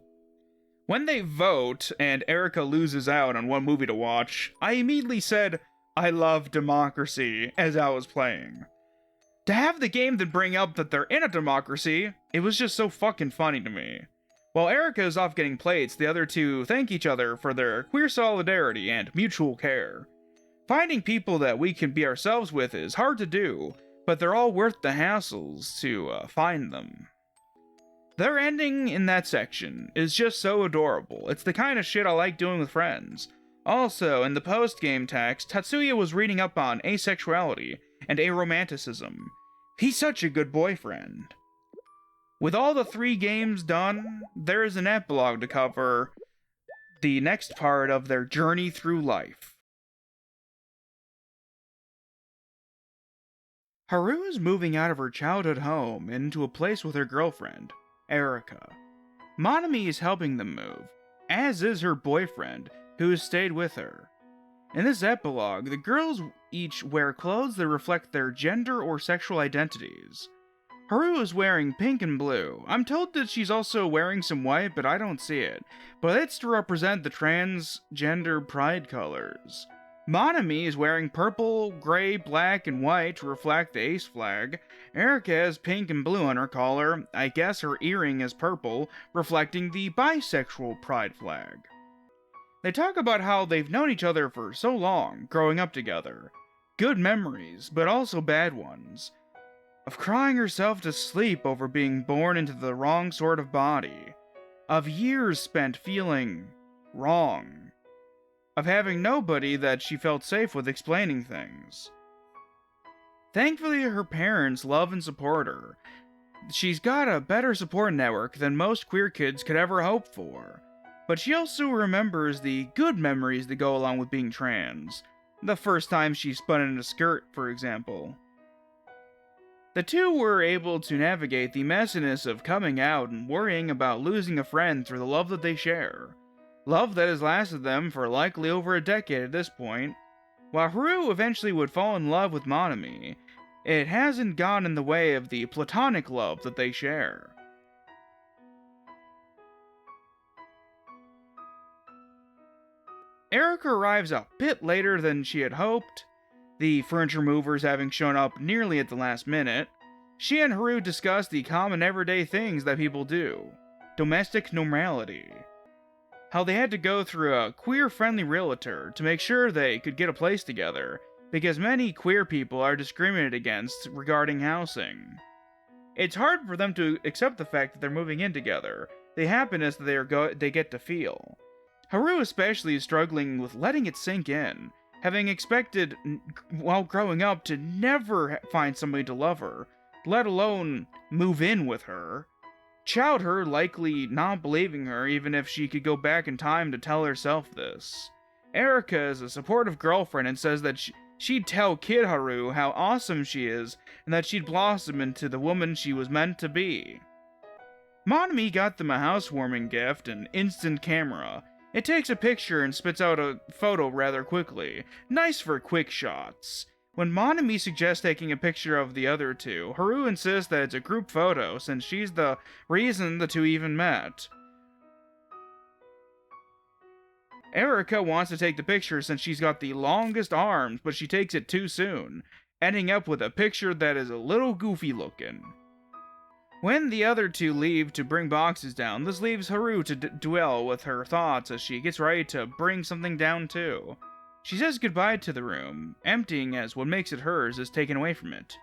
When they vote, and Erika loses out on one movie to watch, I immediately said, I love democracy, as I was playing. To have the game then bring up that they're in a democracy, it was just so fucking funny to me. While Erika is off getting plates, the other two thank each other for their queer solidarity and mutual care. Finding people that we can be ourselves with is hard to do, but they're all worth the hassles to find them. Their ending in that section is just so adorable. It's the kind of shit I like doing with friends. Also, in the post-game text, Tatsuya was reading up on asexuality and aromanticism. He's such a good boyfriend. With all the three games done, there is an epilogue to cover the next part of their journey through life. Haru is moving out of her childhood home and into a place with her girlfriend, Erika. Monami is helping them move, as is her boyfriend, who has stayed with her. In this epilogue, the girls each wear clothes that reflect their gender or sexual identities. Haru is wearing pink and blue. I'm told that she's also wearing some white, but I don't see it. But it's to represent the transgender pride colors. Monami is wearing purple, gray, black, and white to reflect the ace flag. Erika has pink and blue on her collar. I guess her earring is purple, reflecting the bisexual pride flag. They talk about how they've known each other for so long, growing up together. Good memories, but also bad ones. Of crying herself to sleep over being born into the wrong sort of body. Of years spent feeling wrong. Of having nobody that she felt safe with explaining things. Thankfully, her parents love and support her. She's got a better support network than most queer kids could ever hope for. But she also remembers the good memories that go along with being trans. The first time she spun in a skirt, for example. The two were able to navigate the messiness of coming out and worrying about losing a friend through the love that they share. Love that has lasted them for likely over a decade at this point. While Haru eventually would fall in love with Monami, it hasn't gone in the way of the platonic love that they share. Erika arrives a bit later than she had hoped, the furniture movers having shown up nearly at the last minute. She and Haru discuss the common everyday things that people do. Domestic normality. How they had to go through a queer-friendly realtor to make sure they could get a place together, because many queer people are discriminated against regarding housing. It's hard for them to accept the fact that they're moving in together, the happiness that they get to feel. Haru especially is struggling with letting it sink in, having expected, while growing up, to never find somebody to love her, let alone move in with her. Chowder likely not believing her even if she could go back in time to tell herself this. Erika is a supportive girlfriend and says that she'd tell Kid Haru how awesome she is and that she'd blossom into the woman she was meant to be. Monami got them a housewarming gift, an instant camera. It takes a picture and spits out a photo rather quickly, nice for quick shots. When Monami suggests taking a picture of the other two, Haru insists that it's a group photo since she's the reason the two even met. Erika wants to take the picture since she's got the longest arms, but she takes it too soon, ending up with a picture that is a little goofy looking. When the other two leave to bring boxes down, this leaves Haru to dwell with her thoughts as she gets ready to bring something down too. She says goodbye to the room, emptying as what makes it hers is taken away from it.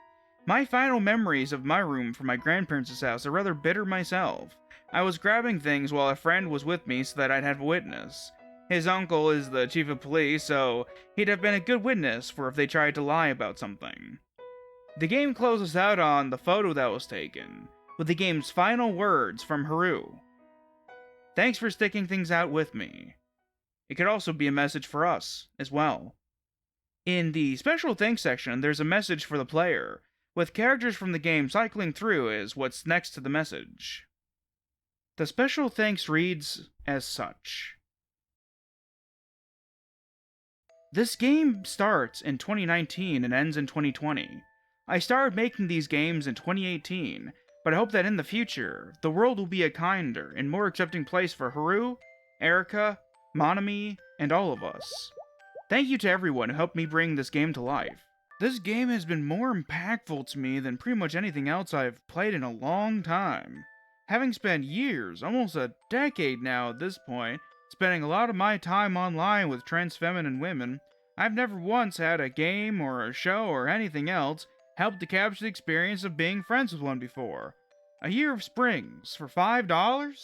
My final memories of my room from my grandparents' house are rather bitter myself. I was grabbing things while a friend was with me so that I'd have a witness. His uncle is the chief of police, so he'd have been a good witness for if they tried to lie about something. The game closes out on the photo that was taken, with the game's final words from Haru. Thanks for sticking things out with me. It could also be a message for us, as well. In the special thanks section, there's a message for the player, with characters from the game cycling through as what's next to the message. The special thanks reads as such. This game starts in 2019 and ends in 2020. I started making these games in 2018, but I hope that in the future, the world will be a kinder and more accepting place for Haru, Erika, Monami, and all of us. Thank you to everyone who helped me bring this game to life. This game has been more impactful to me than pretty much anything else I've played in a long time. Having spent years, almost a decade now at this point, spending a lot of my time online with trans feminine women, I've never once had a game or a show or anything else help to capture the experience of being friends with one before. A Year of Springs for $5?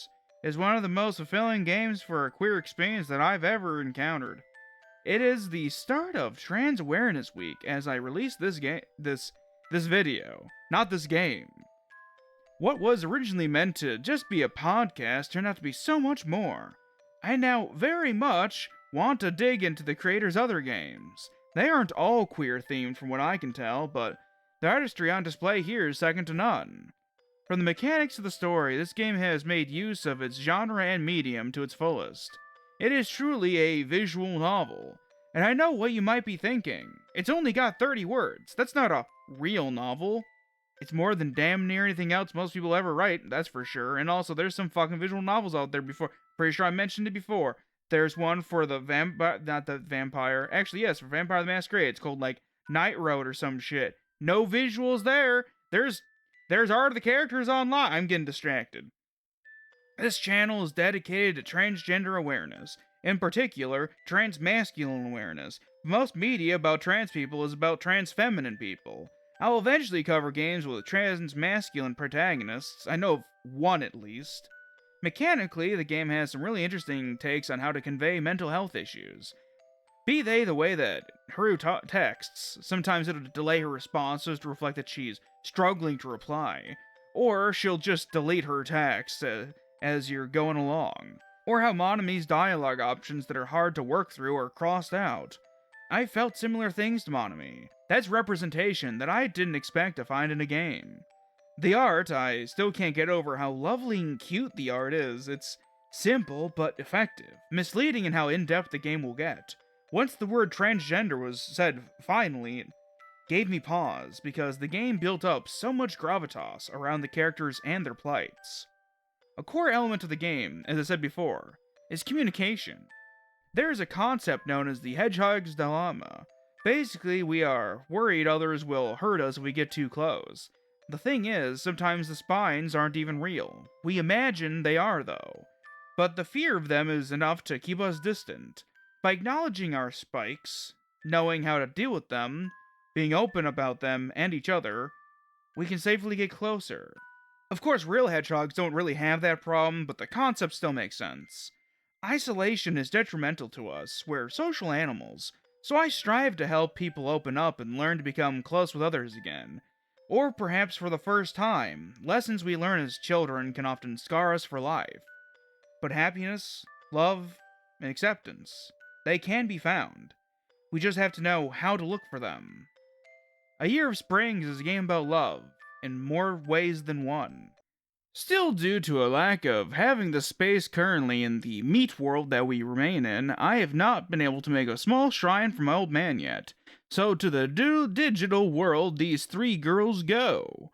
Is one of the most fulfilling games for a queer experience that I've ever encountered. It is the start of Trans Awareness Week as I release this video, not this game. What was originally meant to just be a podcast turned out to be so much more. I now very much want to dig into the creators' other games. They aren't all queer themed from what I can tell, but the artistry on display here is second to none. From the mechanics of the story, this game has made use of its genre and medium to its fullest. It is truly a visual novel, and I know what you might be thinking. It's only got 30 words. That's not a real novel. It's more than damn near anything else most people ever write, that's for sure, and also there's some fucking visual novels out there before. Pretty sure I mentioned it before. There's one for the vampire, actually yes, for Vampire the Masquerade. It's called like Night Road or some shit. No visuals there. There's art of the characters online. I'm getting distracted. This channel is dedicated to transgender awareness, in particular, transmasculine awareness. Most media about trans people is about trans feminine people. I'll eventually cover games with transmasculine protagonists. I know of one at least. Mechanically, the game has some really interesting takes on how to convey mental health issues. Be they the way that Haru texts, sometimes it'll delay her responses to reflect that she's struggling to reply, or she'll just delete her text as you're going along, or how Monami's dialogue options that are hard to work through are crossed out. I felt similar things to Monami. That's representation that I didn't expect to find in a game. The art, I still can't get over how lovely and cute the art is. It's simple but effective, misleading in how in-depth the game will get. Once the word transgender was said finally, it gave me pause, because the game built up so much gravitas around the characters and their plights. A core element of the game, as I said before, is communication. There is a concept known as the hedgehog's dilemma. Basically, we are worried others will hurt us if we get too close. The thing is, sometimes the spines aren't even real. We imagine they are, though. But the fear of them is enough to keep us distant. By acknowledging our spikes, knowing how to deal with them, being open about them and each other, we can safely get closer. Of course, real hedgehogs don't really have that problem, but the concept still makes sense. Isolation is detrimental to us. We're social animals, so I strive to help people open up and learn to become close with others again. Or perhaps for the first time, lessons we learn as children can often scar us for life. But happiness, love, and acceptance, they can be found. We just have to know how to look for them. A Year of Springs is a game about love, in more ways than one. Still, due to a lack of having the space currently in the meat world that we remain in, I have not been able to make a small shrine for my old man yet. So to the digital world these three girls go.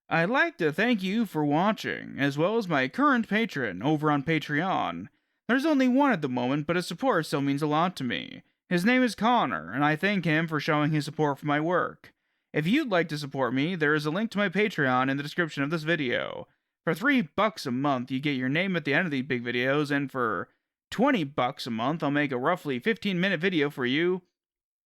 I'd like to thank you for watching, as well as my current patron over on Patreon. There's only one at the moment, but his support still means a lot to me. His name is Connor, and I thank him for showing his support for my work. If you'd like to support me, there is a link to my Patreon in the description of this video. For $3 a month, you get your name at the end of these big videos, and for $20 a month, I'll make a roughly 15-minute video for you.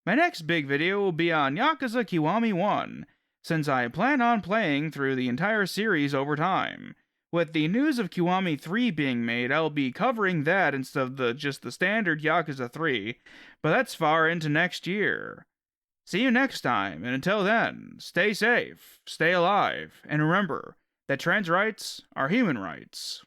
My next big video will be on Yakuza Kiwami 1, since I plan on playing through the entire series over time. With the news of Kiwami 3 being made, I'll be covering that instead of just the standard Yakuza 3, but that's far into next year. See you next time, and until then, stay safe, stay alive, and remember that trans rights are human rights.